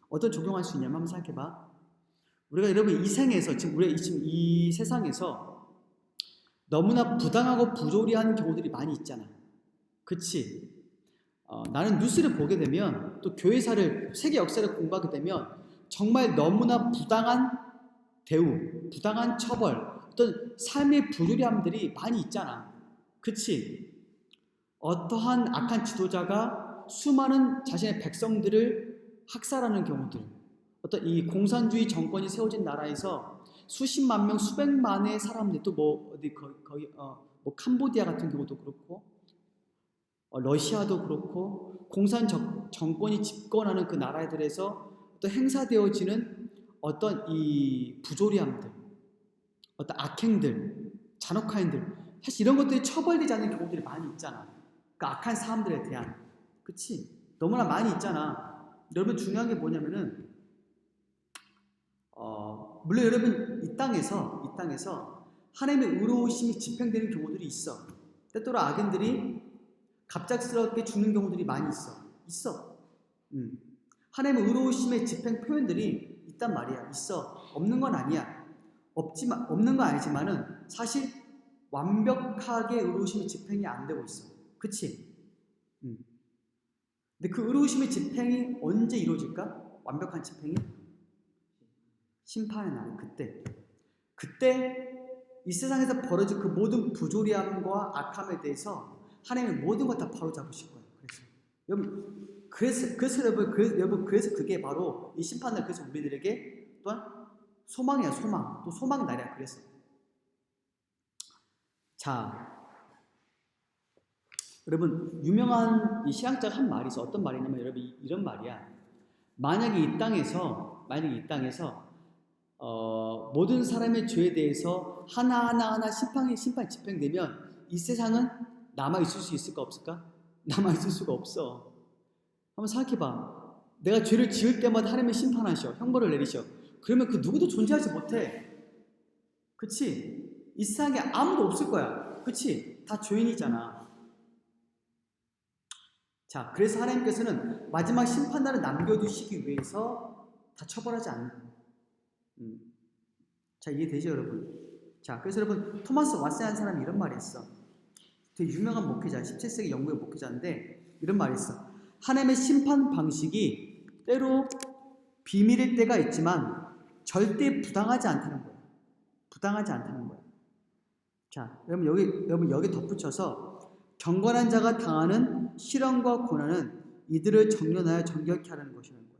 어떤 적용할 수 있냐면 한번 생각해봐. 우리가 여러분 이 생에서 지금 이 세상에서 너무나 부당하고 부조리한 경우들이 많이 있잖아. 그치? 나는 뉴스를 보게 되면 또 교회사를 세계 역사를 공부하게 되면 정말 너무나 부당한 대우, 부당한 처벌, 어떤 삶의 부조리함들이 많이 있잖아. 그치? 어떠한 악한 지도자가 수많은 자신의 백성들을 학살하는 경우들, 어떤 이 공산주의 정권이 세워진 나라에서 수십만 명, 수백만의 사람들, 또 뭐 캄보디아 같은 경우도 그렇고, 러시아도 그렇고, 공산 정권이 집권하는 그 나라들에서 또 행사되어지는 어떤 이 부조리함들, 어떤 악행들, 잔혹한 들, 사실 이런 것들이 처벌되지 않는 경우들이 많이 있잖아. 그 악한 사람들에 대한, 그치? 너무나 많이 있잖아. 여러분 중요한 게 뭐냐면은, 물론 여러분 이 땅에서 하나님의 의로우심이 집행되는 경우들이 있어. 때때로 악인들이 갑작스럽게 죽는 경우들이 많이 있어. 하나님의 의로우심의 집행 표현들이 있단 말이야. 있어. 없는 건 아니야. 없는 건 아니지만은 사실 완벽하게 의로우심의 집행이 안 되고 있어. 그치? 근데 그 의로우심의 집행이 언제 이루어질까? 완벽한 집행이? 심판의 날, 그때 이 세상에서 벌어질 그 모든 부조리함과 악함에 대해서 하나님의 모든 것 다 바로 잡으실 거예요. 그래서 여러분 그게 바로 이 심판날, 그래서 우리들에게 또한 소망이야. 또 소망의 날이야. 그래서 자, 여러분 유명한 이 신학자가 한 말이 있어. 어떤 말이냐면 여러분 이런 말이야. 만약에 이 땅에서 모든 사람의 죄에 대해서 하나하나 심판이 집행되면 이 세상은 남아있을 수 있을까 없을까? 남아있을 수가 없어. 한번 생각해봐. 내가 죄를 지을 때마다 하나님이 심판하셔. 형벌을 내리셔. 그러면 그 누구도 존재하지 못해. 그치? 이 세상에 아무도 없을 거야. 그치? 다 죄인이잖아. 자, 그래서 하나님께서는 마지막 심판날을 남겨두시기 위해서 다 처벌하지 않는. 자, 이해되죠, 여러분? 자, 그래서 여러분, 토마스 왓슨이라는 사람이 이런 말이 있어. 되게 유명한 목회자, 17세기 영국의 목회자인데 이런 말이 있어. 하나님의 심판 방식이 때로 비밀일 때가 있지만 절대 부당하지 않다는 거야. 부당하지 않다는 거야. 자, 여러분 여기 덧붙여서 경건한 자가 당하는 시련과 고난은 이들을 정련하여 정결케 하라는 것이라는 거예요.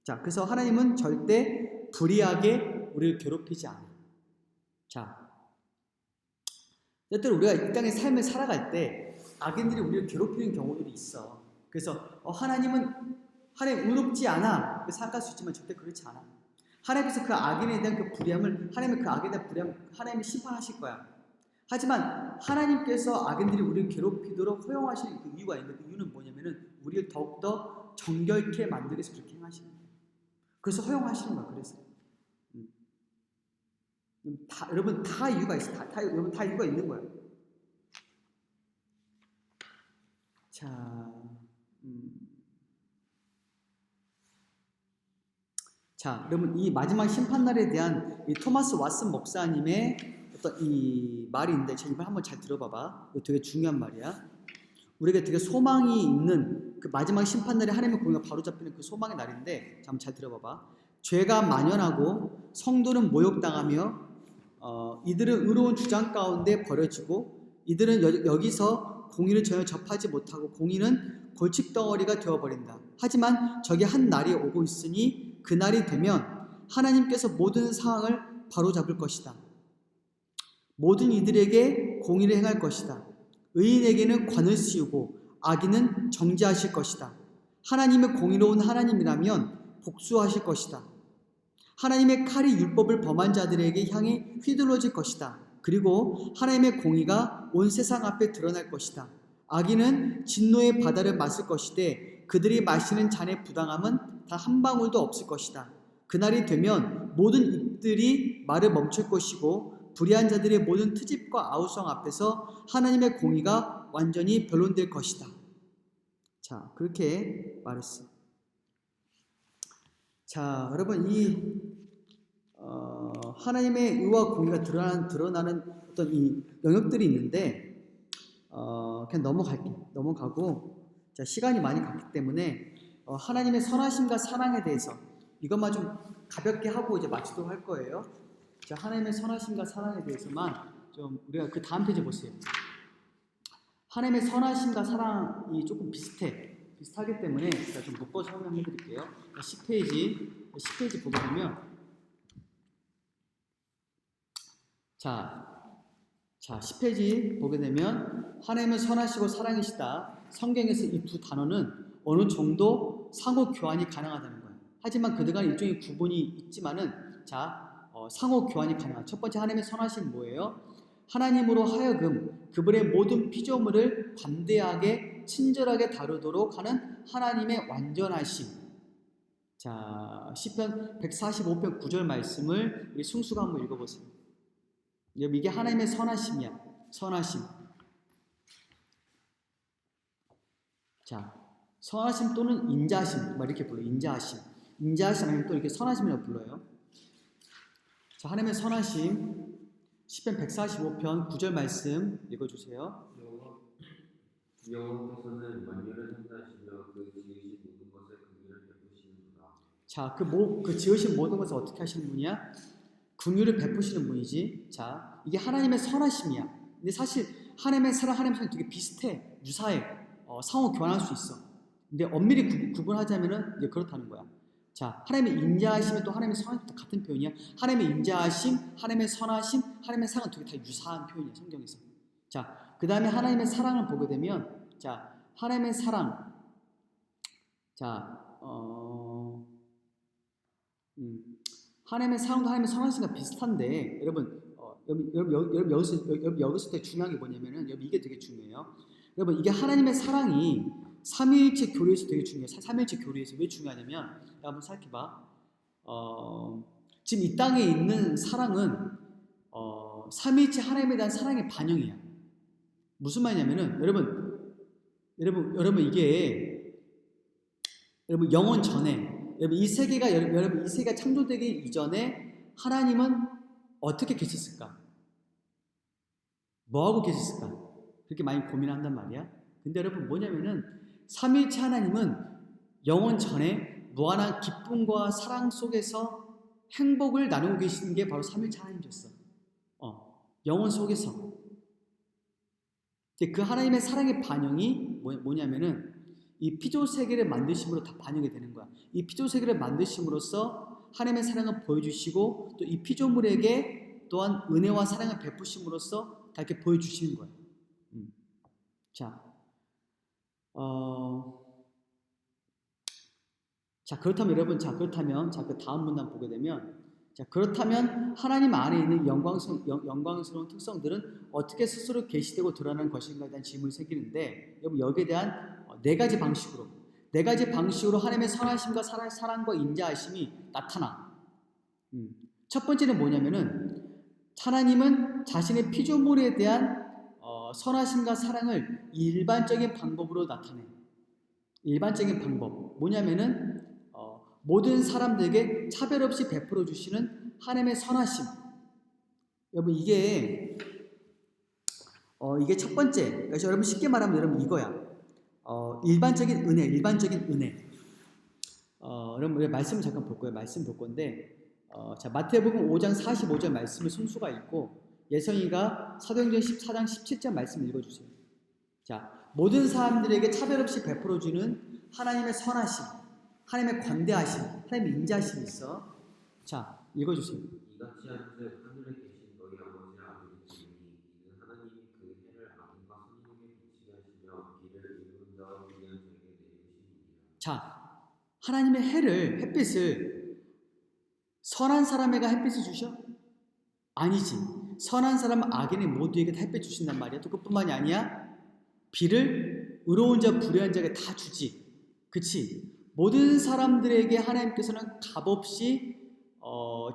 자, 그래서 하나님은 절대 불의하게 우리를 괴롭히지 않아. 자, 때때로 우리가 이 땅의 삶을 살아갈 때 악인들이 우리를 괴롭히는 경우들이 있어. 그래서 하나님 의롭지 않아 생각할 수 있지만 절대 그렇지 않아. 하나님께서 그 악인에 대한 그 불의함을 하나님이 심판하실 거야. 하지만 하나님께서 악인들이 우리를 괴롭히도록 허용하시는 그 이유가 있는데, 그 이유는 뭐냐면은 우리를 더욱더 정결케 만들기 위해서 그렇게 행하시는 거예요. 그래서 허용하시는 거야. 그래서 여러분 다 이유가 있어. 여러분 다 이유가 있는 거예요. 자, 여러분 이 마지막 심판날에 대한 이 토마스 왓슨 목사님의 어떤 이 말인데, 제가 이걸 한번 잘 들어봐봐. 이거 되게 중요한 말이야. 우리에게 되게 소망이 있는 그 마지막 심판날에 하나님의 공의가 바로잡히는 그 소망의 날인데, 한번 잘 들어봐봐. 죄가 만연하고 성도는 모욕당하며 이들은 의로운 주장 가운데 버려지고, 이들은 여기서 공의를 전혀 접하지 못하고 공의는 골칫덩어리가 되어버린다. 하지만 저기 한 날이 오고 있으니 그 날이 되면 하나님께서 모든 상황을 바로잡을 것이다. 모든 이들에게 공의를 행할 것이다. 의인에게는 관을 씌우고 악인은 정죄하실 것이다. 하나님의 공의로운 하나님이라면 복수하실 것이다. 하나님의 칼이 율법을 범한 자들에게 향해 휘둘러질 것이다. 그리고 하나님의 공의가 온 세상 앞에 드러날 것이다. 악인은 진노의 바다를 마실 것이되 그들이 마시는 잔의 부당함은 단 한 방울도 없을 것이다. 그날이 되면 모든 입들이 말을 멈출 것이고 불의한 자들의 모든 트집과 아우성 앞에서 하나님의 공의가 완전히 변론될 것이다. 자, 그렇게 말했어. 자, 여러분 하나님의 의와 공의가 드러나는 어떤 이 영역들이 있는데 그냥 넘어가고 자, 시간이 많이 갔기 때문에 하나님의 선하심과 사랑에 대해서 이것만 좀 가볍게 하고 이제 마치도록 할 거예요. 자, 하나님의 선하심과 사랑에 대해서만 좀 우리가 그 다음 페이지 보세요. 하나님의 선하심과 사랑이 조금 비슷하기 때문에 제가 좀 묶어서 설명해 드릴게요. 10페이지 보게 되면 자 10페이지 보게 되면 하나님은 선하시고 사랑이시다. 성경에서 이 두 단어는 어느 정도 상호 교환이 가능하다는 거예요. 하지만 그들 간에 일종의 구분이 있지만은 상호 교환이 가능한. 첫 번째 하나님의 선하심 뭐예요? 하나님으로 하여금 그분의 모든 피조물을 관대하게 친절하게 다루도록 하는 하나님의 완전하심. 자, 시편 145편 9절 말씀을 우리 승수가 한번 읽어보세요. 이게 하나님의 선하심이야. 선하심. 자, 선하심 또는 인자하심, 이렇게 불러요. 인자하심 아니면 또 이렇게 선하심이라고 불러요. 자, 하나님의 선하심, 시편 145편 9절 말씀 읽어주세요. 여호와께서는 만유를 선다하시며 그 지으신 모든 것에 긍휼을 베푸시는도다. 자, 그 지으신 모든 것을 어떻게 하시는 분이야? 긍휼을 베푸시는 분이지. 자, 이게 하나님의 선하심이야. 근데 사실 하나님의 사랑, 하나님의 사랑이 되게 비슷해, 유사해. 상호 교환할 수 있어. 근데 엄밀히 구분하자면은 이제 그렇다는 거야. 자, 하나님의 인자하심은 또 하나님의 선하심도 같은 표현이야. 하나님의 인자하심, 하나님의 선하심, 하나님의 사랑은 되게 다 유사한 표현이야, 성경에서. 자, 그 다음에 하나님의 사랑을 보게 되면, 자, 하나님의 사랑. 자, 하나님의 사랑도 하나님의 선하심과 비슷한데, 여러분 여기서 되게 중요한 게 뭐냐면은, 여러분 이게 되게 중요해요. 여러분 이게 하나님의 사랑이 삼위일체 교리에서 되게 중요해요. 삼위일체 교리에서 왜 중요하냐면, 한번 생각해봐. 지금 이 땅에 있는 사랑은 삼위일체 하나님에 대한 사랑의 반영이야. 무슨 말이냐면은, 여러분 여러분 이게 여러분 영원 전에 여러분 이 세계가 여러분 이 세계가 창조되기 이전에 하나님은 어떻게 계셨을까? 뭐 하고 계셨을까? 그렇게 많이 고민한단 말이야. 근데 여러분 뭐냐면은 삼위일체 하나님은 영원 전에 무한한 기쁨과 사랑 속에서 행복을 나누고 계시는 게 바로 삼위일체 하나님이셨어. 영원 속에서. 그 하나님의 사랑의 반영이 뭐냐면은 이 피조 세계를 만드심으로 다 반영이 되는 거야. 이 피조 세계를 만드심으로써 하나님의 사랑을 보여주시고 또 이 피조물에게 또한 은혜와 사랑을 베푸심으로써 다 이렇게 보여주시는 거야. 자, 그렇다면 여러분, 그렇다면 그 다음 문단 보게 되면 그렇다면 하나님 안에 있는 영광스러운 특성들은 어떻게 스스로 계시되고 드러나는 것인가에 대한 질문을 새기는데 여러분 여기에 대한 네 가지 방식으로 하나님의 선하심과 사랑과 인자하심이 나타나. 첫 번째는 뭐냐면은 하나님은 자신의 피조물에 대한 선하심과 사랑을 일반적인 방법으로 나타내. 일반적인 방법 뭐냐면은 모든 사람들에게 차별 없이 베풀어 주시는 하나님의 선하심. 여러분 이게 첫 번째. 그래서 여러분 쉽게 말하면 여러분 이거야. 일반적인 은혜. 여러분 우리 말씀 잠깐 볼 거예요. 말씀 볼 건데 자 마태복음 5장 45절 말씀을 손수가 읽고 예성이가 사도행전 14장 17절 말씀 읽어주세요. 자 모든 사람들에게 차별 없이 베풀어 주는 하나님의 선하심, 하나님의 관대하심, 하나님의 인자하심이 있어. 자 읽어주세요. 이같이 한즉 하늘에 계신 너희 아버지 아버지시니 이는 하나님이 그 해를 악인과 선인에게 비치게 하시며 이를 의로운 자와 불의한 자에게 내리시니이다. 자 하나님의 햇빛을 선한 사람에게 햇빛을 주셔? 아니지. 선한 사람은 악인의 모두에게 다 햇빛 주신단 말이야. 또 그뿐만이 아니야. 비를 의로운 자 불의한 자에게 다 주지. 그치? 모든 사람들에게 하나님께서는 값없이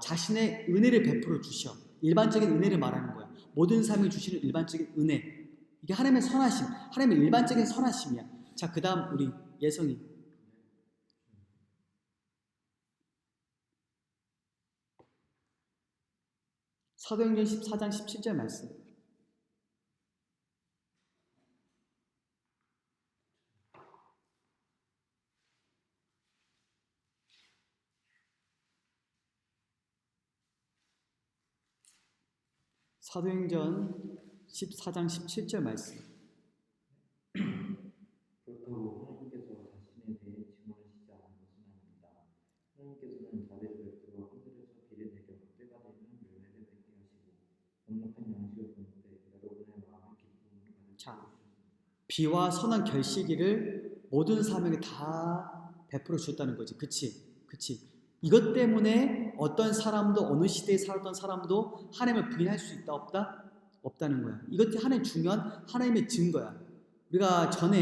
자신의 은혜를 베풀어 주셔. 일반적인 은혜를 말하는 거야. 모든 사람이 주시는 일반적인 은혜. 이게 하나님의 선하심, 하나님의 일반적인 선하심이야. 자, 그 다음 우리 예성이. 사도행전 14장 17절 말씀. 사도행전 14장 17절 말씀. 그렇다고 하나님께서 자신에 대해 증언하시지 않은 것은 아닙니다. 하나님께서는 다윗을 그가 하늘에서 비를 내려 때가 되면 열매를 맺게 하시고 넉넉한 양식을 보낼 때 여러분의 마음의 기쁨으로 가득 채우셨습니다. 비와 선한 결실기를 모든 사람에게 다 베풀어 주었다는 거지. 그치? 이것 때문에 어떤 사람도 어느 시대에 살았던 사람도 하나님을 부인할 수 있다 없다? 없다는 거야. 이것이 하나의 중요한 하나님의 증거야. 우리가 가장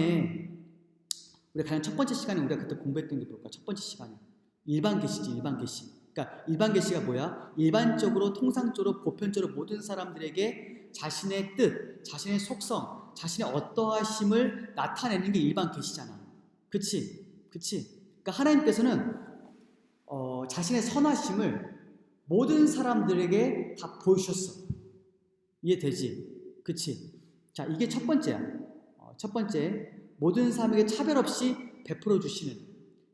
첫 번째 시간에 우리가 그때 공부했던 게 뭘까? 첫 번째 시간에 일반 계시지. 그러니까 일반 계시가 뭐야? 일반적으로 통상적으로 보편적으로 모든 사람들에게 자신의 뜻, 자신의 속성, 자신의 어떠하심을 나타내는 게 일반 계시잖아. 그치? 그러니까 하나님께서는 자신의 선하심을 모든 사람들에게 다 보여주셨어. 이해되지? 그치? 자, 이게 첫 번째야. 첫 번째, 모든 사람에게 차별 없이 베풀어 주시는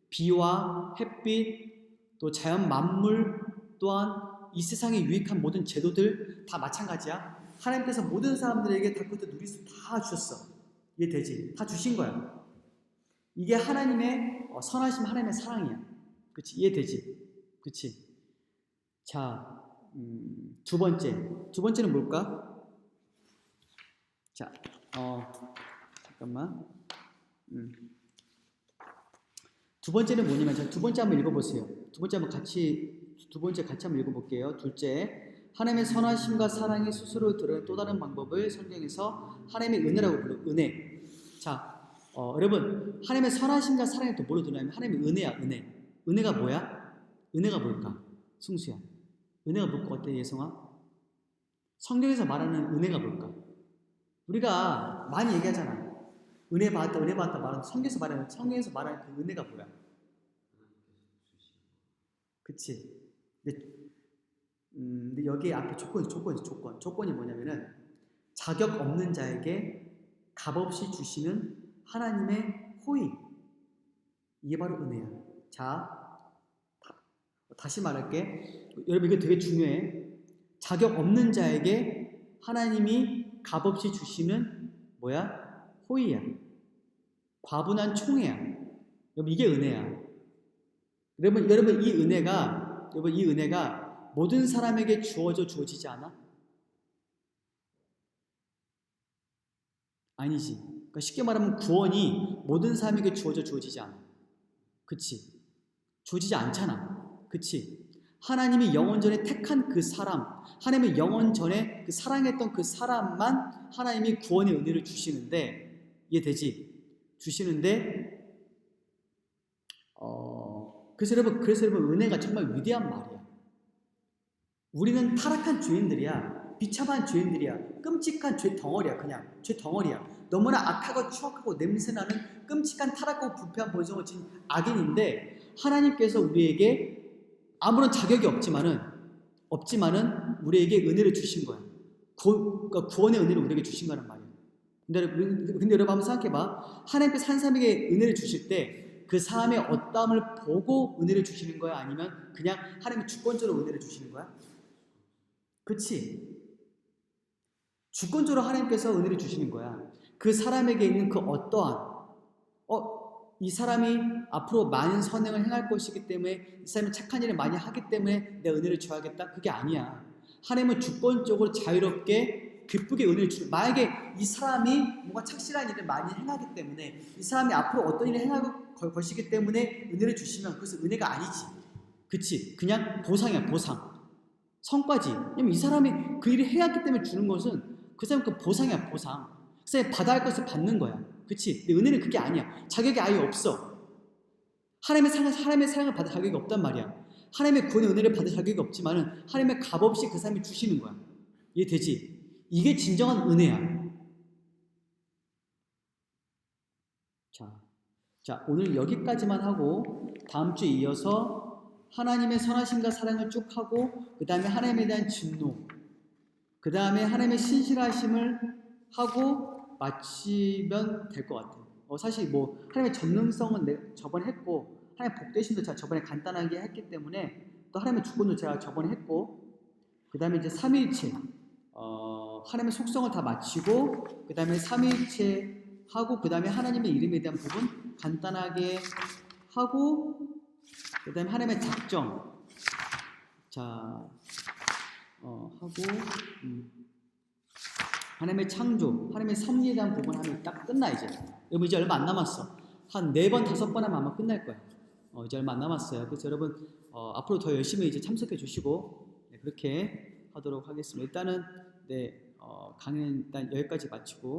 비와 햇빛, 또 자연 만물 또한 이 세상에 유익한 모든 제도들 다 마찬가지야. 하나님께서 모든 사람들에게 다 그것도 누릴 수 다 주셨어. 이해되지? 다 주신 거야. 이게 하나님의 선하심, 하나님의 사랑이야. 그치? 이해되지? 그치? 자, 두 번째는 뭘까? 자, 잠깐만. 두 번째는 뭐냐면, 자, 두 번째 한번 읽어보세요. 두 번째 같이 한번 읽어볼게요. 둘째, 하나님의 선하심과 사랑이 스스로 드러낸 또 다른 방법을 성경에서 하나님의 은혜라고 불러. 은혜. 자, 여러분, 하나님의 선하심과 사랑이 또 뭐로 드러나면 하나님의 은혜야. 은혜가 뭐야? 은혜가 뭘까? 승수야. 은혜가 뭘 것 같아, 예성아? 성경에서 말하는 은혜가 뭘까? 우리가 많이 얘기하잖아. 은혜 받았다 말하는 성경에서 말하는 그 은혜가 뭐야? 그치? 근데 여기 앞에 조건이 뭐냐면은 자격 없는 자에게 값없이 주시는 하나님의 호의. 이게 바로 은혜야. 자, 다시 말할게. 여러분 이거 되게 중요해. 자격 없는 자에게 하나님이 값없이 주시는 뭐야? 호의야. 과분한 총애야. 여러분 이게 은혜야. 여러분 이 은혜가 모든 사람에게 주어지지 않아? 아니지. 그러니까 쉽게 말하면 구원이 모든 사람에게 주어지지 않아. 그치? 주어지지 않잖아. 그치? 하나님이 영원 전에 택한 그 사람, 하나님이 영원 전에 그 사랑했던 그 사람만 하나님이 구원의 은혜를 주시는데, 이해되지? 주시는데, 그래서 여러분 은혜가 정말 위대한 말이야. 우리는 타락한 죄인들이야. 비참한 죄인들이야. 끔찍한 죄 덩어리야. 그냥 죄 덩어리야. 너무나 악하고 추악하고 냄새나는 끔찍한 타락하고 부패한 본성을 지닌 악인인데 하나님께서 우리에게 아무런 자격이 없지만은 우리에게 은혜를 주신 거야. 그러니까 구원의 은혜를 우리에게 주신 거란 말이야. 근데 여러분 한번 생각해봐. 하나님께서 한 사람에게 은혜를 주실 때 그 사람의 어떠함을 보고 은혜를 주시는 거야? 아니면 그냥 하나님이 주권적으로 은혜를 주시는 거야? 그치? 주권적으로 하나님께서 은혜를 주시는 거야. 그 사람에게 있는 그 어떠한 이 사람이 앞으로 많은 선행을 행할 것이기 때문에 이 사람이 착한 일을 많이 하기 때문에 내가 은혜를 줘야겠다. 그게 아니야. 하나님은 주권적으로 자유롭게 기쁘게 은혜를 주는. 만약에 이 사람이 뭔가 착실한 일을 많이 행하기 때문에 이 사람이 앞으로 어떤 일을 행할 것이기 때문에 은혜를 주시면 그것은 은혜가 아니지. 그치? 그냥 보상이야. 보상. 성과지. 왜냐면 이 사람이 그 일을 해왔기 때문에 주는 것은 그 사람 그 보상이야. 보상. 그 사람이 받아야 할 것을 받는 거야. 그치? 근데 은혜는 그게 아니야. 자격이 아예 없어. 하나님의 사랑을 받을 자격이 없단 말이야. 하나님의 구원의 은혜를 받을 자격이 없지만은 하나님의 값없이 그 사람이 주시는 거야. 이해되지? 이게 진정한 은혜야. 자, 오늘 여기까지만 하고 다음 주에 이어서 하나님의 선하심과 사랑을 쭉 하고 그 다음에 하나님에 대한 진노, 그 다음에 하나님의 신실하심을 하고 마치면 될 것 같아요. 사실 뭐 하나님의 전능성은 저번에 했고 하나님의 복되심도 제가 저번에 간단하게 했기 때문에 또 하나님의 주권도 제가 저번에 했고 그 다음에 이제 삼위일체 하나님의 속성을 다 마치고 그 다음에 삼위일체 하고 그 다음에 하나님의 이름에 대한 부분 간단하게 하고 그 다음에 하나님의 작정 하고 하나님의 창조, 하나님의 섭리에 대한 부분 하면 딱 끝나 이제. 여러분 이제 얼마 안 남았어. 한 4번, 5번 하면 아마 끝날 거야. 이제 얼마 안 남았어요. 그래서 여러분 앞으로 더 열심히 이제 참석해 주시고 그렇게 하도록 하겠습니다. 일단은 강의는 일단 여기까지 마치고